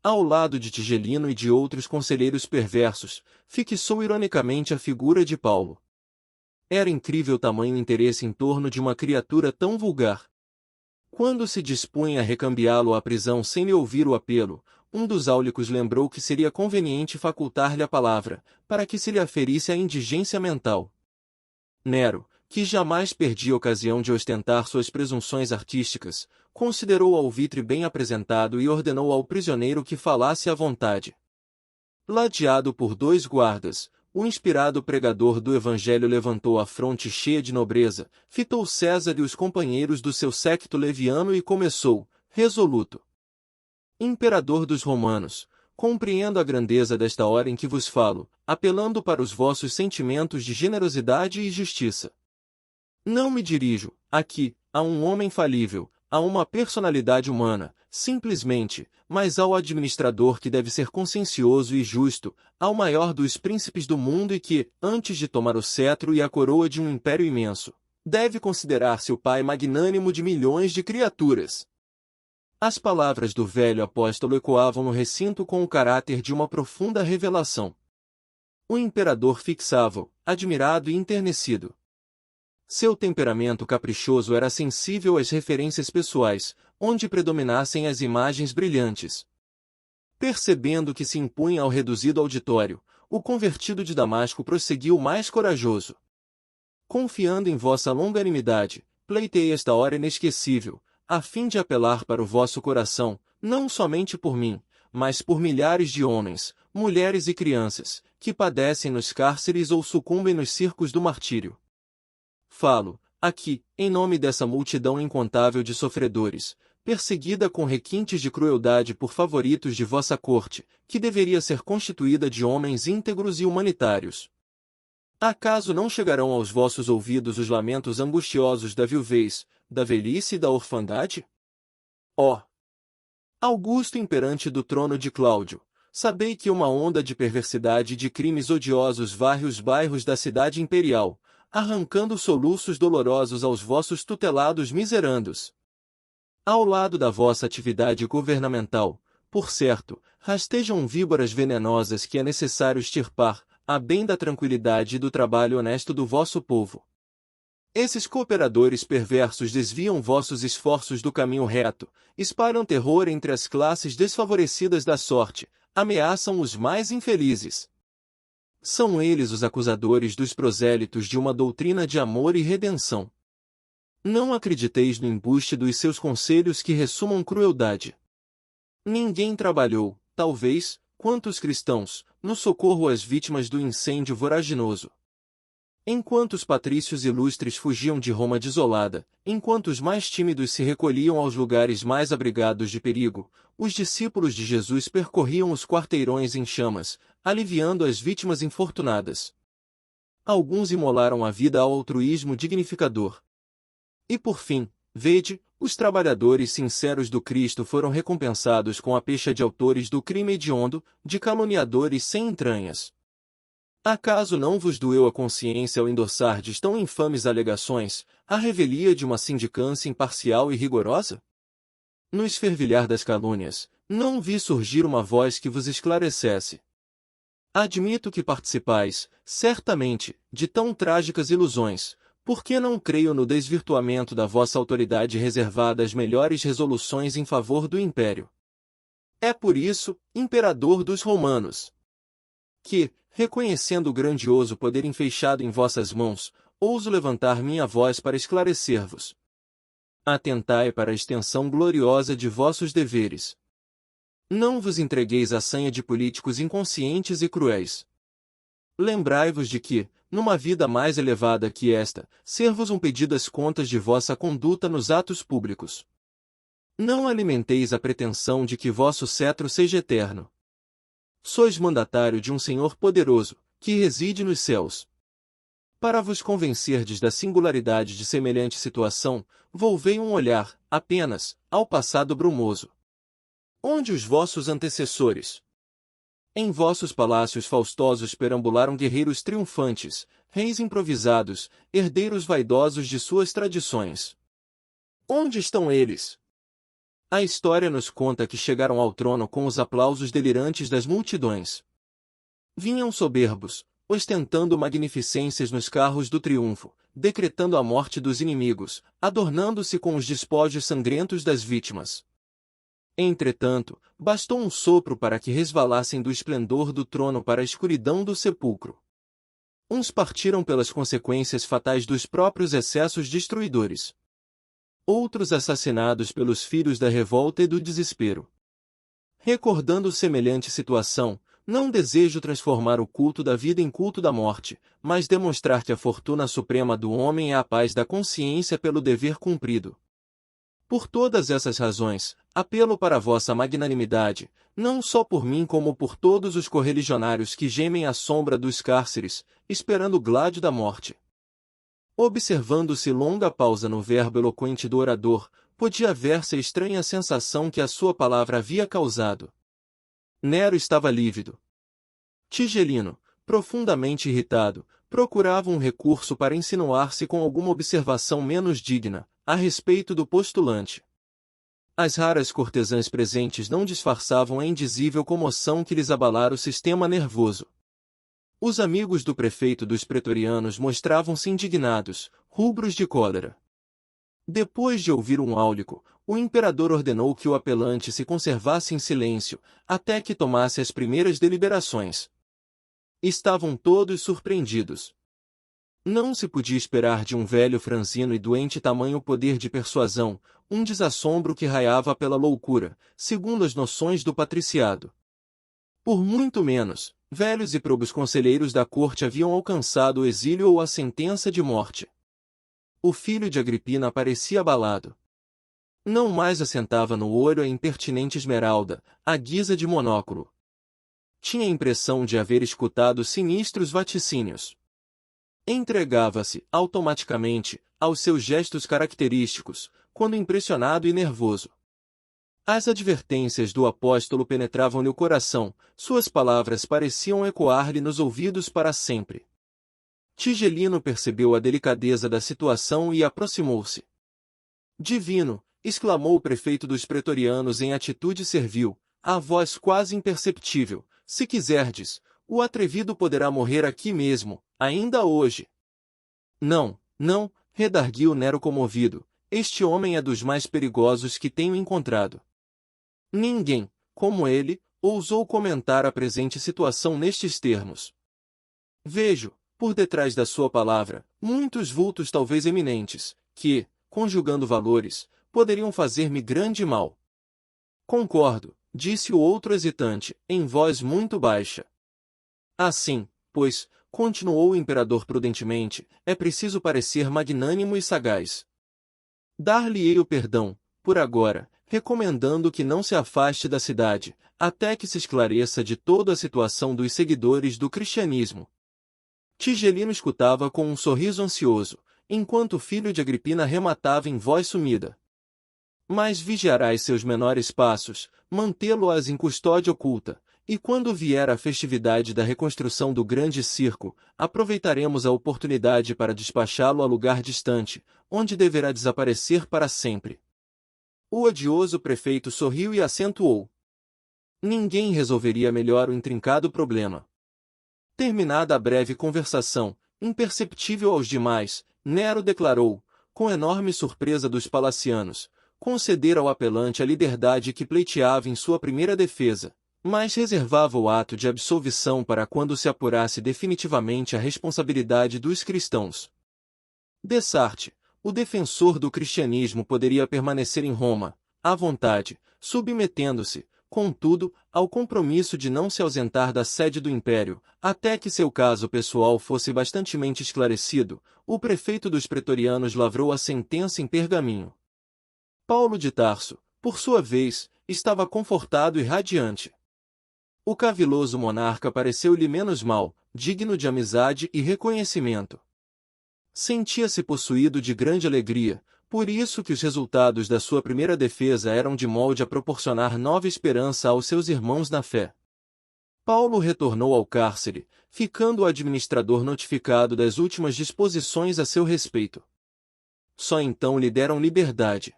Ao lado de Tigelino e de outros conselheiros perversos, fixou ironicamente a figura de Paulo. Era incrível tamanho interesse em torno de uma criatura tão vulgar. Quando se dispunha a recambiá-lo à prisão sem lhe ouvir o apelo, um dos áulicos lembrou que seria conveniente facultar-lhe a palavra, para que se lhe aferisse a indigência mental. Nero, que jamais perdia ocasião de ostentar suas presunções artísticas, considerou o alvitre bem apresentado e ordenou ao prisioneiro que falasse à vontade. Ladeado por 2 guardas, o inspirado pregador do Evangelho levantou a fronte cheia de nobreza, fitou César e os companheiros do seu séquito leviano e começou, resoluto. Imperador dos romanos, compreendo a grandeza desta hora em que vos falo, apelando para os vossos sentimentos de generosidade e justiça. Não me dirijo, aqui, a um homem falível, a uma personalidade humana, simplesmente, mas ao administrador que deve ser consciencioso e justo, ao maior dos príncipes do mundo e que, antes de tomar o cetro e a coroa de um império imenso, deve considerar-se o pai magnânimo de milhões de criaturas. As palavras do velho apóstolo ecoavam no recinto com o caráter de uma profunda revelação. O imperador fixava-o, admirado e enternecido. Seu temperamento caprichoso era sensível às referências pessoais, onde predominassem as imagens brilhantes. Percebendo que se impunha ao reduzido auditório, o convertido de Damasco prosseguiu mais corajoso. Confiando em vossa longanimidade, pleitei esta hora inesquecível, a fim de apelar para o vosso coração, não somente por mim, mas por milhares de homens, mulheres e crianças, que padecem nos cárceres ou sucumbem nos circos do martírio. Falo, aqui, em nome dessa multidão incontável de sofredores, perseguida com requintes de crueldade por favoritos de vossa corte, que deveria ser constituída de homens íntegros e humanitários. Acaso não chegarão aos vossos ouvidos os lamentos angustiosos da viuvez, da velhice e da orfandade? Ó Augusto imperante do trono de Cláudio, sabei que uma onda de perversidade e de crimes odiosos varre os bairros da cidade imperial, arrancando soluços dolorosos aos vossos tutelados miserandos. Ao lado da vossa atividade governamental, por certo, rastejam víboras venenosas que é necessário extirpar, a bem da tranquilidade e do trabalho honesto do vosso povo. Esses cooperadores perversos desviam vossos esforços do caminho reto, espalham terror entre as classes desfavorecidas da sorte, ameaçam os mais infelizes. São eles os acusadores dos prosélitos de uma doutrina de amor e redenção. Não acrediteis no embuste dos seus conselhos que ressumam crueldade. Ninguém trabalhou, talvez, quanto os cristãos, no socorro às vítimas do incêndio voraginoso. Enquanto os patrícios ilustres fugiam de Roma desolada, enquanto os mais tímidos se recolhiam aos lugares mais abrigados de perigo, os discípulos de Jesus percorriam os quarteirões em chamas, aliviando as vítimas infortunadas. Alguns imolaram a vida ao altruísmo dignificador. E por fim, vede, os trabalhadores sinceros do Cristo foram recompensados com a pecha de autores do crime hediondo, de caluniadores sem entranhas. Acaso não vos doeu a consciência ao endossardes tão infames alegações, a revelia de uma sindicância imparcial e rigorosa? No esfervilhar das calúnias, não vi surgir uma voz que vos esclarecesse. Admito que participais, certamente, de tão trágicas ilusões, porque não creio no desvirtuamento da vossa autoridade reservada às melhores resoluções em favor do império. É por isso, imperador dos romanos, que, reconhecendo o grandioso poder enfeixado em vossas mãos, ouso levantar minha voz para esclarecer-vos. Atentai para a extensão gloriosa de vossos deveres. Não vos entregueis à sanha de políticos inconscientes e cruéis. Lembrai-vos de que, numa vida mais elevada que esta, ser-vos pedidas contas de vossa conduta nos atos públicos. Não alimenteis a pretensão de que vosso cetro seja eterno. Sois mandatário de um Senhor poderoso, que reside nos céus. Para vos convencerdes da singularidade de semelhante situação, volvei um olhar, apenas, ao passado brumoso. Onde os vossos antecessores? Em vossos palácios faustosos perambularam guerreiros triunfantes, reis improvisados, herdeiros vaidosos de suas tradições. Onde estão eles? A história nos conta que chegaram ao trono com os aplausos delirantes das multidões. Vinham soberbos, ostentando magnificências nos carros do triunfo, decretando a morte dos inimigos, adornando-se com os despojos sangrentos das vítimas. Entretanto, bastou um sopro para que resvalassem do esplendor do trono para a escuridão do sepulcro. Uns partiram pelas consequências fatais dos próprios excessos destruidores. Outros assassinados pelos filhos da revolta e do desespero. Recordando semelhante situação, não desejo transformar o culto da vida em culto da morte, mas demonstrar que a fortuna suprema do homem é a paz da consciência pelo dever cumprido. Por todas essas razões, apelo para vossa magnanimidade, não só por mim como por todos os correligionários que gemem à sombra dos cárceres, esperando o gládio da morte. Observando-se longa pausa no verbo eloquente do orador, podia ver-se a estranha sensação que a sua palavra havia causado. Nero estava lívido. Tigelino, profundamente irritado, procurava um recurso para insinuar-se com alguma observação menos digna, a respeito do postulante. As raras cortesãs presentes não disfarçavam a indizível comoção que lhes abalara o sistema nervoso. Os amigos do prefeito dos pretorianos mostravam-se indignados, rubros de cólera. Depois de ouvir um áulico, o imperador ordenou que o apelante se conservasse em silêncio, até que tomasse as primeiras deliberações. Estavam todos surpreendidos. Não se podia esperar de um velho franzino e doente tamanho poder de persuasão, um desassombro que raiava pela loucura, segundo as noções do patriciado. Por muito menos, velhos e probos conselheiros da corte haviam alcançado o exílio ou a sentença de morte. O filho de Agripina parecia abalado. Não mais assentava no olho a impertinente esmeralda, à guisa de monóculo. Tinha a impressão de haver escutado sinistros vaticínios. Entregava-se, automaticamente, aos seus gestos característicos, quando impressionado e nervoso. As advertências do apóstolo penetravam-lhe o coração, suas palavras pareciam ecoar-lhe nos ouvidos para sempre. Tigelino percebeu a delicadeza da situação e aproximou-se. Divino! Exclamou o prefeito dos pretorianos em atitude servil, a voz quase imperceptível, se quiserdes, o atrevido poderá morrer aqui mesmo, ainda hoje. Não, não, redarguiu Nero comovido, este homem é dos mais perigosos que tenho encontrado. Ninguém, como ele, ousou comentar a presente situação nestes termos. Vejo, por detrás da sua palavra, muitos vultos talvez eminentes, que, conjugando valores, poderiam fazer-me grande mal. Concordo, disse o outro hesitante, em voz muito baixa. Assim, pois, continuou o imperador prudentemente, é preciso parecer magnânimo e sagaz. Dar-lhe-ei o perdão, por agora, recomendando que não se afaste da cidade, até que se esclareça de toda a situação dos seguidores do cristianismo. Tigelino escutava com um sorriso ansioso, enquanto o filho de Agripina rematava em voz sumida. Mas vigiarás seus menores passos, mantê-lo-ás em custódia oculta, e quando vier a festividade da reconstrução do grande circo, aproveitaremos a oportunidade para despachá-lo a lugar distante, onde deverá desaparecer para sempre. O odioso prefeito sorriu e acentuou. Ninguém resolveria melhor o intrincado problema. Terminada a breve conversação, imperceptível aos demais, Nero declarou, com enorme surpresa dos palacianos, conceder ao apelante a liberdade que pleiteava em sua primeira defesa, mas reservava o ato de absolvição para quando se apurasse definitivamente a responsabilidade dos cristãos. Dessarte, o defensor do cristianismo poderia permanecer em Roma, à vontade, submetendo-se, contudo, ao compromisso de não se ausentar da sede do império, até que seu caso pessoal fosse bastantemente esclarecido. O prefeito dos pretorianos lavrou a sentença em pergaminho. Paulo de Tarso, por sua vez, estava confortado e radiante. O caviloso monarca pareceu-lhe menos mal, digno de amizade e reconhecimento. Sentia-se possuído de grande alegria, por isso que os resultados da sua primeira defesa eram de molde a proporcionar nova esperança aos seus irmãos na fé. Paulo retornou ao cárcere, ficando o administrador notificado das últimas disposições a seu respeito. Só então lhe deram liberdade.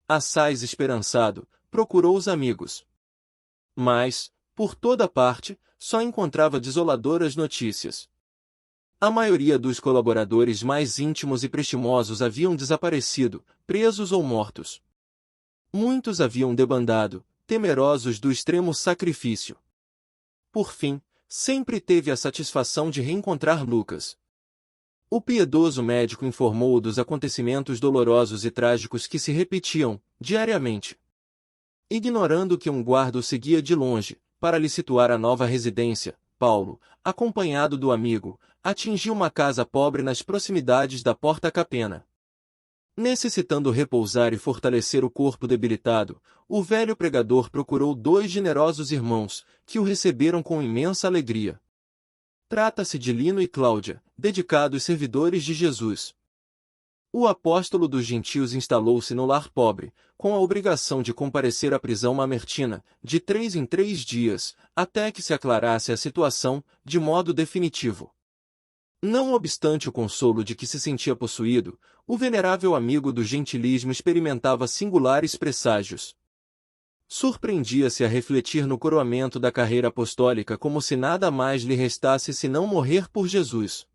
Assaz esperançado, procurou os amigos. Mas, por toda parte, só encontrava desoladoras notícias. A maioria dos colaboradores mais íntimos e prestimosos haviam desaparecido, presos ou mortos. Muitos haviam debandado, temerosos do extremo sacrifício. Por fim, sempre teve a satisfação de reencontrar Lucas. O piedoso médico informou-o dos acontecimentos dolorosos e trágicos que se repetiam, diariamente. Ignorando que um guarda o seguia de longe, para lhe situar a nova residência, Paulo, acompanhado do amigo, atingiu uma casa pobre nas proximidades da Porta Capena. Necessitando repousar e fortalecer o corpo debilitado, o velho pregador procurou 2 generosos irmãos, que o receberam com imensa alegria. Trata-se de Lino e Cláudia, dedicados servidores de Jesus. O apóstolo dos gentios instalou-se no lar pobre, com a obrigação de comparecer à prisão mamertina, de 3 em 3 dias, até que se aclarasse a situação, de modo definitivo. Não obstante o consolo de que se sentia possuído, o venerável amigo do gentilismo experimentava singulares presságios. Surpreendia-se a refletir no coroamento da carreira apostólica como se nada mais lhe restasse senão morrer por Jesus.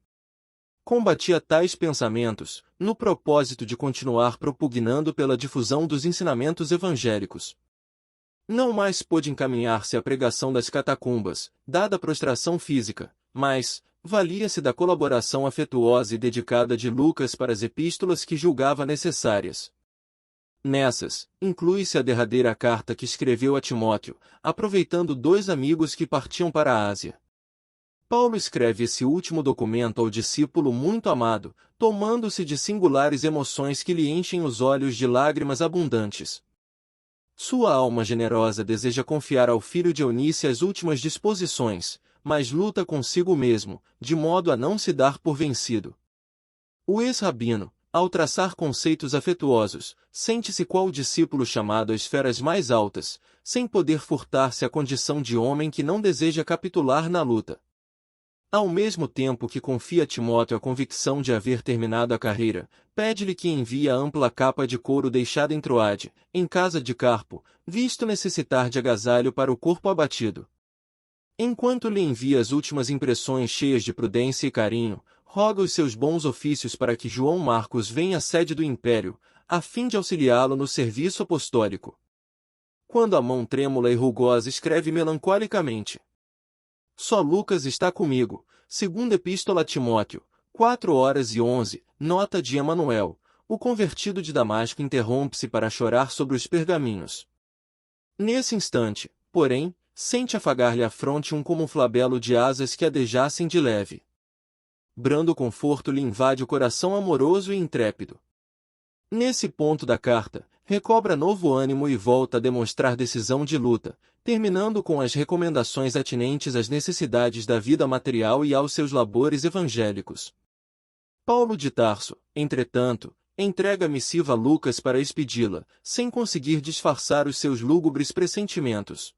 Combatia tais pensamentos, no propósito de continuar propugnando pela difusão dos ensinamentos evangélicos. Não mais pôde encaminhar-se à pregação das catacumbas, dada a prostração física, mas valia-se da colaboração afetuosa e dedicada de Lucas para as epístolas que julgava necessárias. Nessas, inclui-se a derradeira carta que escreveu a Timóteo, aproveitando 2 amigos que partiam para a Ásia. Paulo escreve esse último documento ao discípulo muito amado, tomando-se de singulares emoções que lhe enchem os olhos de lágrimas abundantes. Sua alma generosa deseja confiar ao filho de Eunice as últimas disposições, mas luta consigo mesmo, de modo a não se dar por vencido. O ex-rabino, ao traçar conceitos afetuosos, sente-se qual discípulo chamado às esferas mais altas, sem poder furtar-se à condição de homem que não deseja capitular na luta. Ao mesmo tempo que confia a Timóteo a convicção de haver terminado a carreira, pede-lhe que envie a ampla capa de couro deixada em Troade, em casa de Carpo, visto necessitar de agasalho para o corpo abatido. Enquanto lhe envia as últimas impressões cheias de prudência e carinho, roga os seus bons ofícios para que João Marcos venha à sede do Império, a fim de auxiliá-lo no serviço apostólico. Quando a mão trêmula e rugosa escreve melancolicamente: Só Lucas está comigo, segunda Epístola a Timóteo, 4h11, nota de Emanuel, o convertido de Damasco interrompe-se para chorar sobre os pergaminhos. Nesse instante, porém, sente afagar-lhe a fronte como um flabelo de asas que adejassem de leve. Brando conforto lhe invade o coração amoroso e intrépido. Nesse ponto da carta, recobra novo ânimo e volta a demonstrar decisão de luta, terminando com as recomendações atinentes às necessidades da vida material e aos seus labores evangélicos. Paulo de Tarso, entretanto, entrega a missiva a Lucas para expedi-la, sem conseguir disfarçar os seus lúgubres pressentimentos.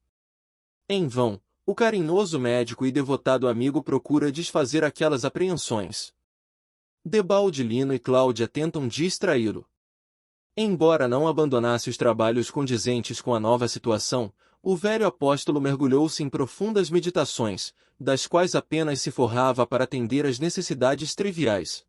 Em vão, o carinhoso médico e devotado amigo procura desfazer aquelas apreensões. Debalde, Lino e Cláudia tentam distraí-lo. Embora não abandonasse os trabalhos condizentes com a nova situação, o velho apóstolo mergulhou-se em profundas meditações, das quais apenas se forrava para atender às necessidades triviais.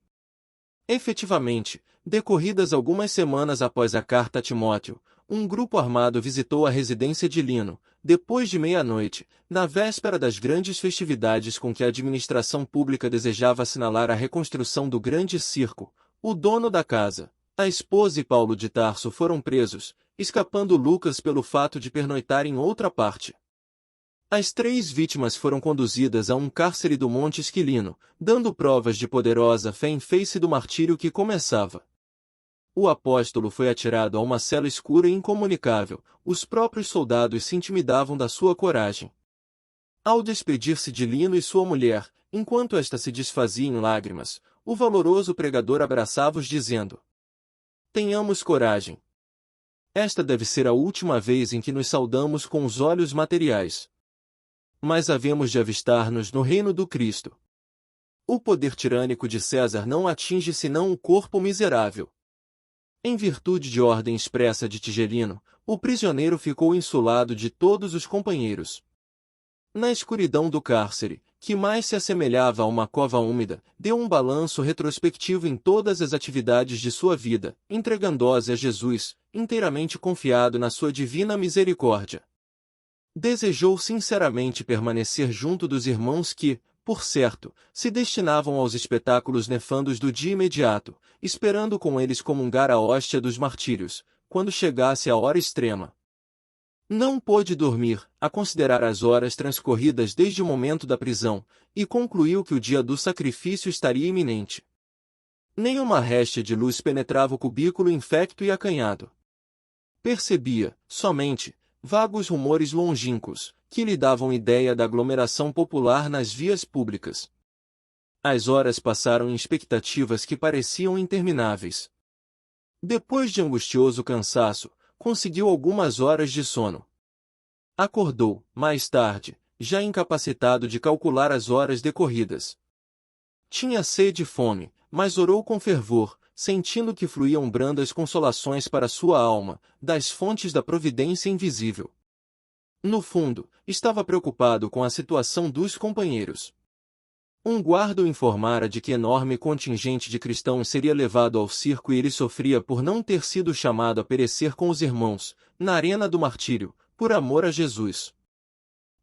Efetivamente, decorridas algumas semanas após a carta a Timóteo, um grupo armado visitou a residência de Lino, depois de meia-noite, na véspera das grandes festividades com que a administração pública desejava assinalar a reconstrução do grande circo. O dono da casa, a esposa e Paulo de Tarso foram presos, escapando Lucas pelo fato de pernoitar em outra parte. As 3 vítimas foram conduzidas a um cárcere do Monte Esquilino, dando provas de poderosa fé em face do martírio que começava. O apóstolo foi atirado a uma cela escura e incomunicável, os próprios soldados se intimidavam da sua coragem. Ao despedir-se de Lino e sua mulher, enquanto esta se desfazia em lágrimas, o valoroso pregador abraçava-os dizendo: tenhamos coragem. Esta deve ser a última vez em que nos saudamos com os olhos materiais. Mas havemos de avistar-nos no reino do Cristo. O poder tirânico de César não atinge senão o corpo miserável. Em virtude de ordem expressa de Tigelino, o prisioneiro ficou insulado de todos os companheiros. Na escuridão do cárcere, que mais se assemelhava a uma cova úmida, deu um balanço retrospectivo em todas as atividades de sua vida, entregando-as a Jesus, inteiramente confiado na sua divina misericórdia. Desejou sinceramente permanecer junto dos irmãos que, por certo, se destinavam aos espetáculos nefandos do dia imediato, esperando com eles comungar a hóstia dos martírios, quando chegasse a hora extrema. Não pôde dormir, a considerar as horas transcorridas desde o momento da prisão, e concluiu que o dia do sacrifício estaria iminente. Nenhuma réstia de luz penetrava o cubículo infecto e acanhado. Percebia, somente, vagos rumores longínquos, que lhe davam ideia da aglomeração popular nas vias públicas. As horas passaram em expectativas que pareciam intermináveis. Depois de angustioso cansaço, conseguiu algumas horas de sono. Acordou, mais tarde, já incapacitado de calcular as horas decorridas. Tinha sede e fome, mas orou com fervor, sentindo que fluíam brandas consolações para sua alma, das fontes da providência invisível. No fundo, estava preocupado com a situação dos companheiros. Um guarda o informara de que enorme contingente de cristãos seria levado ao circo e ele sofria por não ter sido chamado a perecer com os irmãos, na arena do martírio, por amor a Jesus.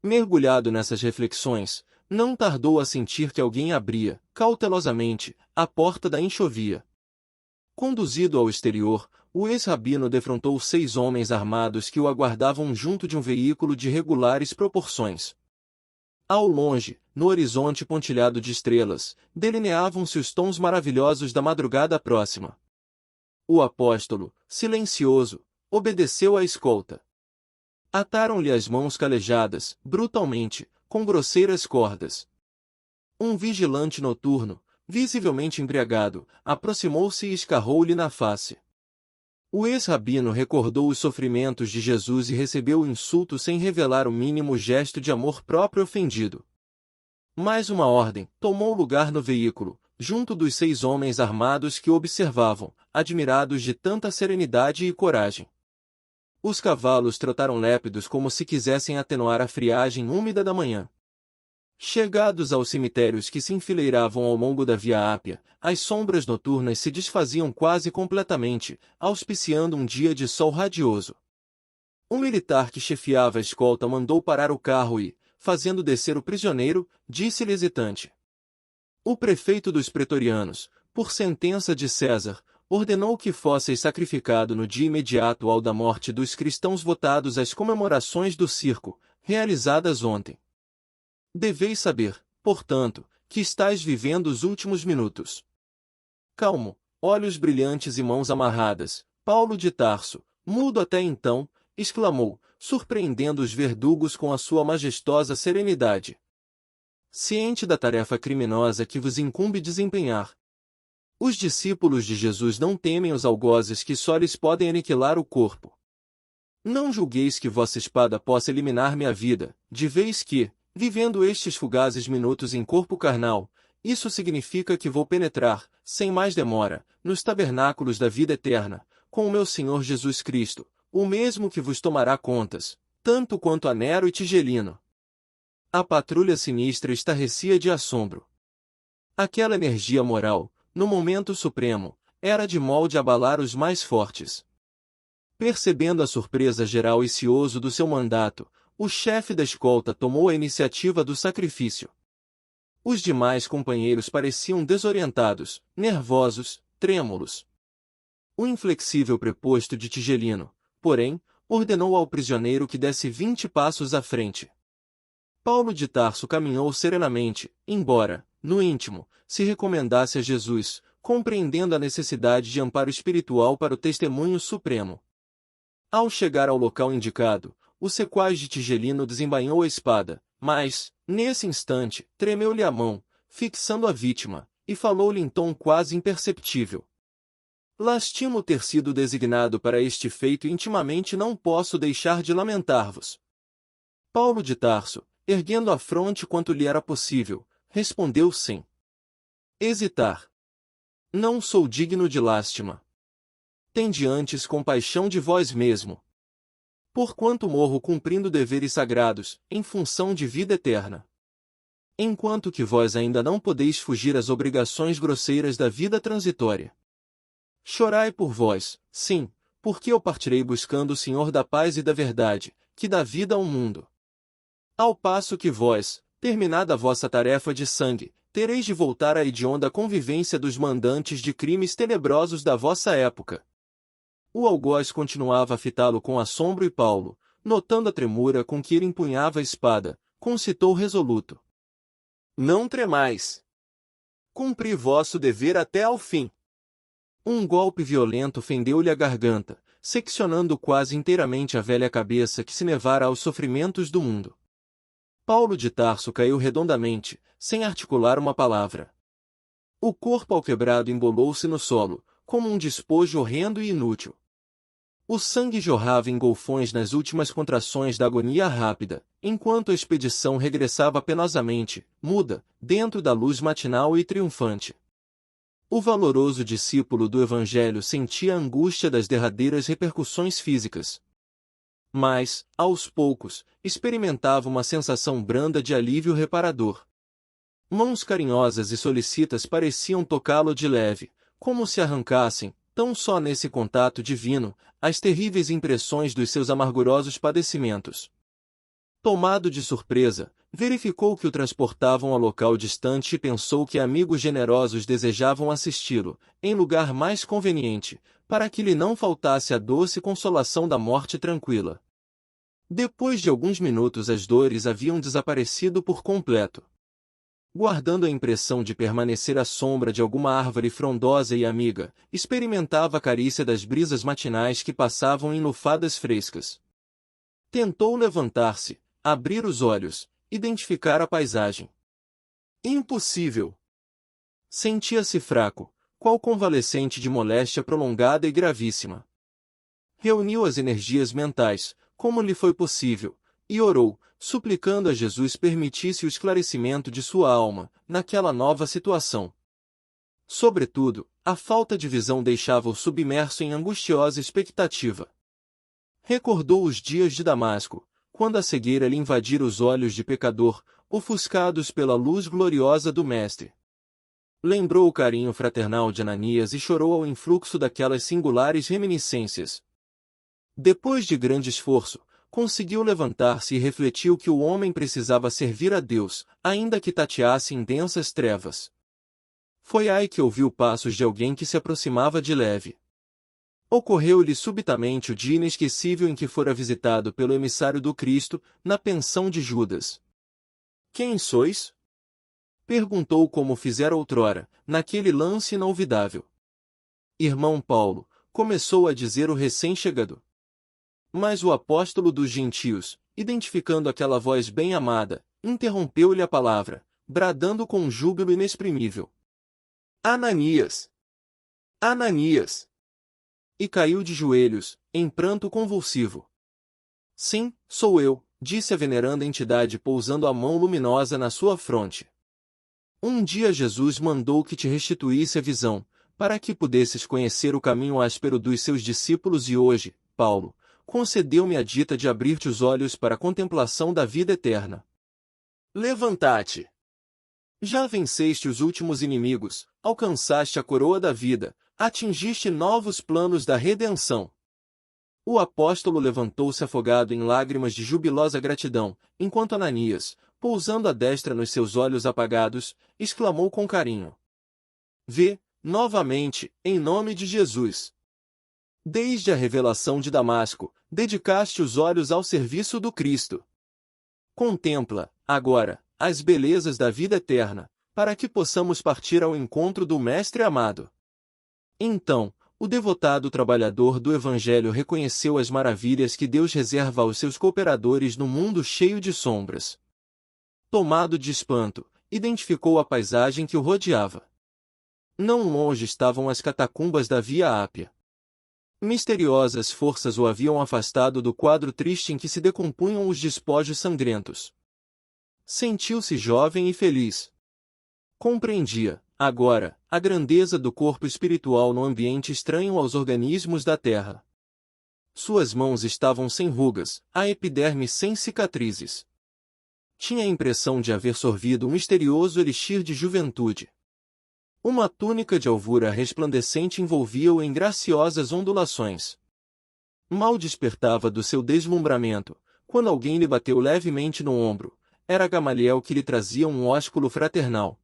Mergulhado nessas reflexões, não tardou a sentir que alguém abria, cautelosamente, a porta da enxovia. Conduzido ao exterior, o ex-rabino defrontou 6 homens armados que o aguardavam junto de um veículo de regulares proporções. Ao longe, no horizonte pontilhado de estrelas, delineavam-se os tons maravilhosos da madrugada próxima. O apóstolo, silencioso, obedeceu à escolta. Ataram-lhe as mãos calejadas, brutalmente, com grosseiras cordas. Um vigilante noturno, visivelmente embriagado, aproximou-se e escarrou-lhe na face. O ex-rabino recordou os sofrimentos de Jesus e recebeu o insulto sem revelar o mínimo gesto de amor próprio ofendido. Mais uma ordem tomou lugar no veículo, junto dos 6 homens armados que o observavam, admirados de tanta serenidade e coragem. Os cavalos trotaram lépidos como se quisessem atenuar a friagem úmida da manhã. Chegados aos cemitérios que se enfileiravam ao longo da Via Ápia, as sombras noturnas se desfaziam quase completamente, auspiciando um dia de sol radioso. Um militar que chefiava a escolta mandou parar o carro e, fazendo descer o prisioneiro, disse-lhe hesitante: o prefeito dos pretorianos, por sentença de César, ordenou que fosseis sacrificado no dia imediato ao da morte dos cristãos votados às comemorações do circo, realizadas ontem. Deveis saber, portanto, que estáis vivendo os últimos minutos. Calmo, olhos brilhantes e mãos amarradas, Paulo de Tarso, mudo até então, exclamou, surpreendendo os verdugos com a sua majestosa serenidade. Ciente da tarefa criminosa que vos incumbe desempenhar. Os discípulos de Jesus não temem os algozes que só lhes podem aniquilar o corpo. Não julgueis que vossa espada possa eliminar-me a vida, de vez que, vivendo estes fugazes minutos em corpo carnal, isso significa que vou penetrar, sem mais demora, nos tabernáculos da vida eterna, com o meu Senhor Jesus Cristo, o mesmo que vos tomará contas, tanto quanto a Nero e Tigelino. A patrulha sinistra estarrecia de assombro. Aquela energia moral, no momento supremo, era de molde abalar os mais fortes. Percebendo a surpresa geral e cioso do seu mandato, o chefe da escolta tomou a iniciativa do sacrifício. Os demais companheiros pareciam desorientados, nervosos, trêmulos. O inflexível preposto de Tigelino, porém, ordenou ao prisioneiro que desse 20 passos à frente. Paulo de Tarso caminhou serenamente, embora, no íntimo, se recomendasse a Jesus, compreendendo a necessidade de amparo espiritual para o testemunho supremo. Ao chegar ao local indicado, o sequaz de Tigelino desembainhou a espada, mas, nesse instante, tremeu-lhe a mão, fixando a vítima, e falou-lhe em tom quase imperceptível. Lastimo ter sido designado para este feito e intimamente não posso deixar de lamentar-vos. Paulo de Tarso, erguendo a fronte quanto lhe era possível, respondeu sem hesitar. Não sou digno de lástima. Tende antes compaixão de vós mesmo. Porquanto morro cumprindo deveres sagrados, em função de vida eterna. Enquanto que vós ainda não podeis fugir às obrigações grosseiras da vida transitória. Chorai por vós, sim, porque eu partirei buscando o Senhor da paz e da verdade, que dá vida ao mundo. Ao passo que vós, terminada a vossa tarefa de sangue, tereis de voltar à hedionda convivência dos mandantes de crimes tenebrosos da vossa época. O algoz continuava a fitá-lo com assombro e Paulo, notando a tremura com que ele empunhava a espada, concitou resoluto. Não tremais. Cumpri vosso dever até ao fim. Um golpe violento fendeu-lhe a garganta, seccionando quase inteiramente a velha cabeça que se nevara aos sofrimentos do mundo. Paulo de Tarso caiu redondamente, sem articular uma palavra. O corpo alquebrado embolou-se no solo, como um despojo horrendo e inútil. O sangue jorrava em golfões nas últimas contrações da agonia rápida, enquanto a expedição regressava penosamente, muda, dentro da luz matinal e triunfante. O valoroso discípulo do Evangelho sentia a angústia das derradeiras repercussões físicas. Mas, aos poucos, experimentava uma sensação branda de alívio reparador. Mãos carinhosas e solicitas pareciam tocá-lo de leve, como se arrancassem, tão só nesse contato divino, as terríveis impressões dos seus amargurosos padecimentos. Tomado de surpresa, verificou que o transportavam a local distante e pensou que amigos generosos desejavam assisti-lo, em lugar mais conveniente, para que lhe não faltasse a doce consolação da morte tranquila. Depois de alguns minutos as dores haviam desaparecido por completo. Guardando a impressão de permanecer à sombra de alguma árvore frondosa e amiga, experimentava a carícia das brisas matinais que passavam em lufadas frescas. Tentou levantar-se, abrir os olhos, identificar a paisagem. Impossível! Sentia-se fraco, qual convalescente de moléstia prolongada e gravíssima. Reuniu as energias mentais, como lhe foi possível, e orou, suplicando a Jesus permitisse o esclarecimento de sua alma, naquela nova situação. Sobretudo, a falta de visão deixava-o submerso em angustiosa expectativa. Recordou os dias de Damasco, quando a cegueira lhe invadira os olhos de pecador, ofuscados pela luz gloriosa do Mestre. Lembrou o carinho fraternal de Ananias e chorou ao influxo daquelas singulares reminiscências. Depois de grande esforço, conseguiu levantar-se e refletiu que o homem precisava servir a Deus, ainda que tateasse em densas trevas. Foi aí que ouviu passos de alguém que se aproximava de leve. Ocorreu-lhe subitamente o dia inesquecível em que fora visitado pelo emissário do Cristo, na pensão de Judas. Quem sois? Perguntou como fizera outrora, naquele lance inolvidável. Irmão Paulo, começou a dizer o recém-chegado. Mas o apóstolo dos gentios, identificando aquela voz bem-amada, interrompeu-lhe a palavra, bradando com um júbilo inexprimível. Ananias! Ananias! E caiu de joelhos, em pranto convulsivo. Sim, sou eu, disse a veneranda entidade pousando a mão luminosa na sua fronte. Um dia Jesus mandou que te restituísse a visão, para que pudesses conhecer o caminho áspero dos seus discípulos, e hoje, Paulo, concedeu-me a dita de abrir-te os olhos para a contemplação da vida eterna. Levanta-te! Já venceste os últimos inimigos, alcançaste a coroa da vida, atingiste novos planos da redenção. O apóstolo levantou-se afogado em lágrimas de jubilosa gratidão, enquanto Ananias, pousando a destra nos seus olhos apagados, exclamou com carinho: Vê, novamente, em nome de Jesus. Desde a revelação de Damasco, dedicaste os olhos ao serviço do Cristo. Contempla, agora, as belezas da vida eterna, para que possamos partir ao encontro do Mestre amado. Então, o devotado trabalhador do Evangelho reconheceu as maravilhas que Deus reserva aos seus cooperadores no mundo cheio de sombras. Tomado de espanto, identificou a paisagem que o rodeava. Não longe estavam as catacumbas da Via Ápia. Misteriosas forças o haviam afastado do quadro triste em que se decompunham os despojos sangrentos. Sentiu-se jovem e feliz. Compreendia, agora, a grandeza do corpo espiritual no ambiente estranho aos organismos da terra. Suas mãos estavam sem rugas, a epiderme sem cicatrizes. Tinha a impressão de haver sorvido um misterioso elixir de juventude. Uma túnica de alvura resplandecente envolvia-o em graciosas ondulações. Mal despertava do seu deslumbramento, quando alguém lhe bateu levemente no ombro. Era Gamaliel que lhe trazia um ósculo fraternal.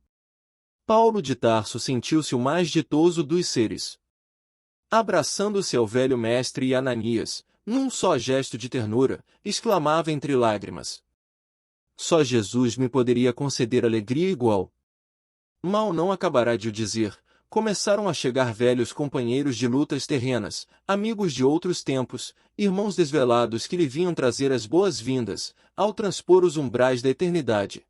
Paulo de Tarso sentiu-se o mais ditoso dos seres. Abraçando-se ao velho mestre e Ananias, num só gesto de ternura, exclamava entre lágrimas: Só Jesus me poderia conceder alegria igual. Mal não acabará de o dizer, começaram a chegar velhos companheiros de lutas terrenas, amigos de outros tempos, irmãos desvelados que lhe vinham trazer as boas-vindas, ao transpor os umbrais da eternidade.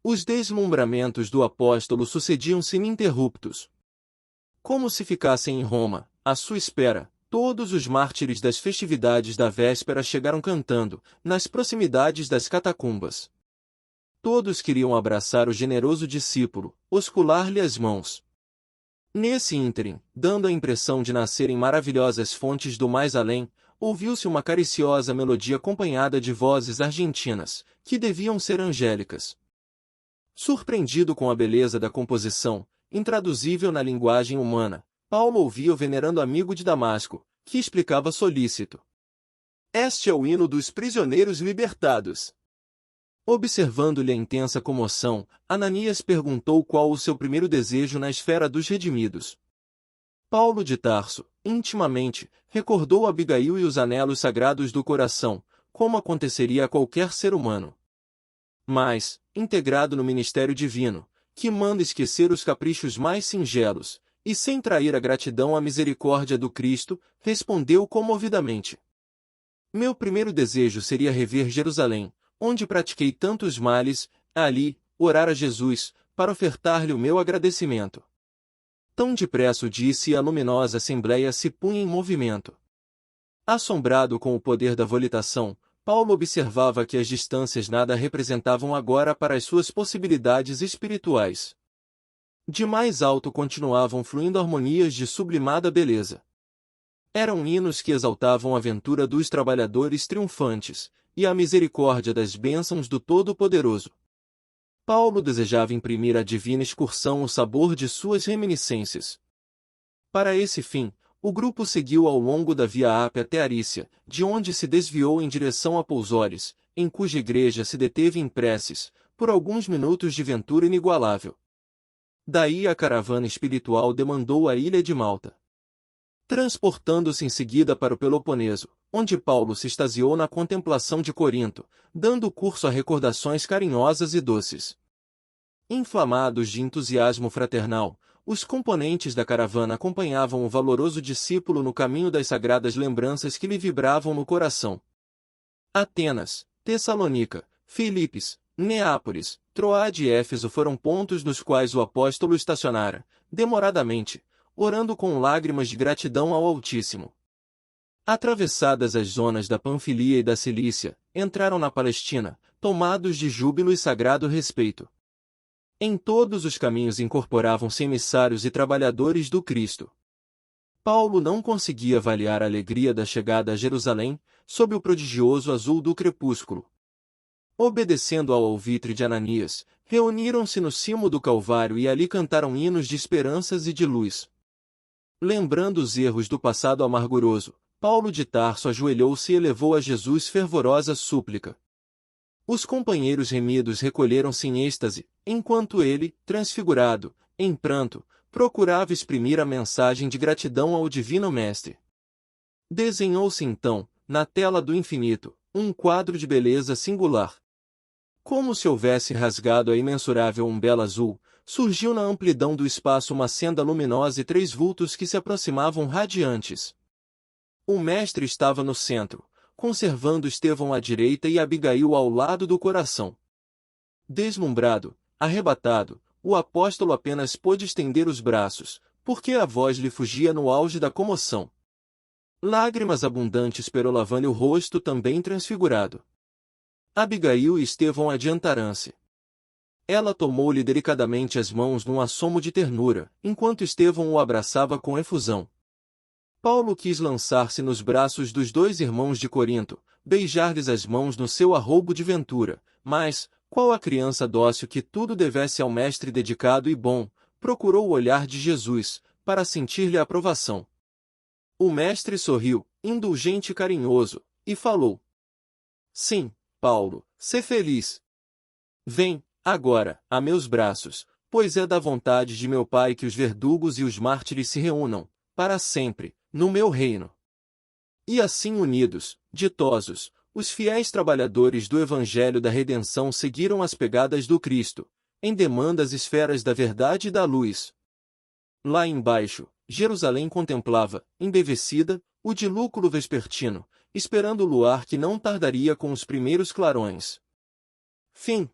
Os deslumbramentos do apóstolo sucediam-se ininterruptos. Como se ficassem em Roma, à sua espera, todos os mártires das festividades da véspera chegaram cantando, nas proximidades das catacumbas. Todos queriam abraçar o generoso discípulo, oscular-lhe as mãos. Nesse ínterim, dando a impressão de nascerem maravilhosas fontes do mais além, ouviu-se uma cariciosa melodia acompanhada de vozes argentinas, que deviam ser angélicas. Surpreendido com a beleza da composição, intraduzível na linguagem humana, Paulo ouvia o venerando amigo de Damasco, que explicava solícito: Este é o hino dos prisioneiros libertados. Observando-lhe a intensa comoção, Ananias perguntou qual o seu primeiro desejo na esfera dos redimidos. Paulo de Tarso, intimamente, recordou Abigail e os anelos sagrados do coração, como aconteceria a qualquer ser humano. Mas, integrado no ministério divino, que manda esquecer os caprichos mais singelos, e sem trair a gratidão à misericórdia do Cristo, respondeu comovidamente: Meu primeiro desejo seria rever Jerusalém, onde pratiquei tantos males, ali, orar a Jesus, para ofertar-lhe o meu agradecimento. Tão depressa o disse e a luminosa assembleia se punha em movimento. Assombrado com o poder da volitação, Paulo observava que as distâncias nada representavam agora para as suas possibilidades espirituais. De mais alto continuavam fluindo harmonias de sublimada beleza. Eram hinos que exaltavam a ventura dos trabalhadores triunfantes, e a misericórdia das bênçãos do Todo-Poderoso. Paulo desejava imprimir à divina excursão o sabor de suas reminiscências. Para esse fim, o grupo seguiu ao longo da Via Ápia até Arícia, de onde se desviou em direção a Pousores, em cuja igreja se deteve em preces, por alguns minutos de ventura inigualável. Daí a caravana espiritual demandou a ilha de Malta. Transportando-se em seguida para o Peloponeso, onde Paulo se extasiou na contemplação de Corinto, dando curso a recordações carinhosas e doces. Inflamados de entusiasmo fraternal, os componentes da caravana acompanhavam o valoroso discípulo no caminho das sagradas lembranças que lhe vibravam no coração. Atenas, Tessalônica, Filipos, Neápolis, Troade e Éfeso foram pontos nos quais o apóstolo estacionara, demoradamente, orando com lágrimas de gratidão ao Altíssimo. Atravessadas as zonas da Panfilia e da Cilícia, entraram na Palestina, tomados de júbilo e sagrado respeito. Em todos os caminhos incorporavam-se emissários e trabalhadores do Cristo. Paulo não conseguia avaliar a alegria da chegada a Jerusalém, sob o prodigioso azul do crepúsculo. Obedecendo ao alvitre de Ananias, reuniram-se no cimo do Calvário e ali cantaram hinos de esperanças e de luz. Lembrando os erros do passado amarguroso, Paulo de Tarso ajoelhou-se e elevou a Jesus fervorosa súplica. Os companheiros remidos recolheram-se em êxtase, enquanto ele, transfigurado, em pranto, procurava exprimir a mensagem de gratidão ao Divino Mestre. Desenhou-se então, na tela do infinito, um quadro de beleza singular. Como se houvesse rasgado a imensurável umbela azul, surgiu na amplidão do espaço uma senda luminosa e três vultos que se aproximavam radiantes. O Mestre estava no centro, conservando Estevão à direita e Abigail ao lado do coração. Deslumbrado, arrebatado, o apóstolo apenas pôde estender os braços, porque a voz lhe fugia no auge da comoção. Lágrimas abundantes perolavam-lhe o rosto também transfigurado. Abigail e Estevão adiantaram-se. Ela tomou-lhe delicadamente as mãos num assomo de ternura, enquanto Estevão o abraçava com efusão. Paulo quis lançar-se nos braços dos dois irmãos de Corinto, beijar-lhes as mãos no seu arroubo de ventura, mas, qual a criança dócil que tudo devesse ao mestre dedicado e bom, procurou o olhar de Jesus, para sentir-lhe a aprovação. O mestre sorriu, indulgente e carinhoso, e falou: Sim, Paulo, sê feliz. Vem, agora, a meus braços, pois é da vontade de meu Pai que os verdugos e os mártires se reúnam, para sempre, no meu reino. E assim unidos, ditosos, os fiéis trabalhadores do Evangelho da Redenção seguiram as pegadas do Cristo, em demanda às esferas da verdade e da luz. Lá embaixo, Jerusalém contemplava, embevecida, o dilúculo vespertino, esperando o luar que não tardaria com os primeiros clarões. Fim.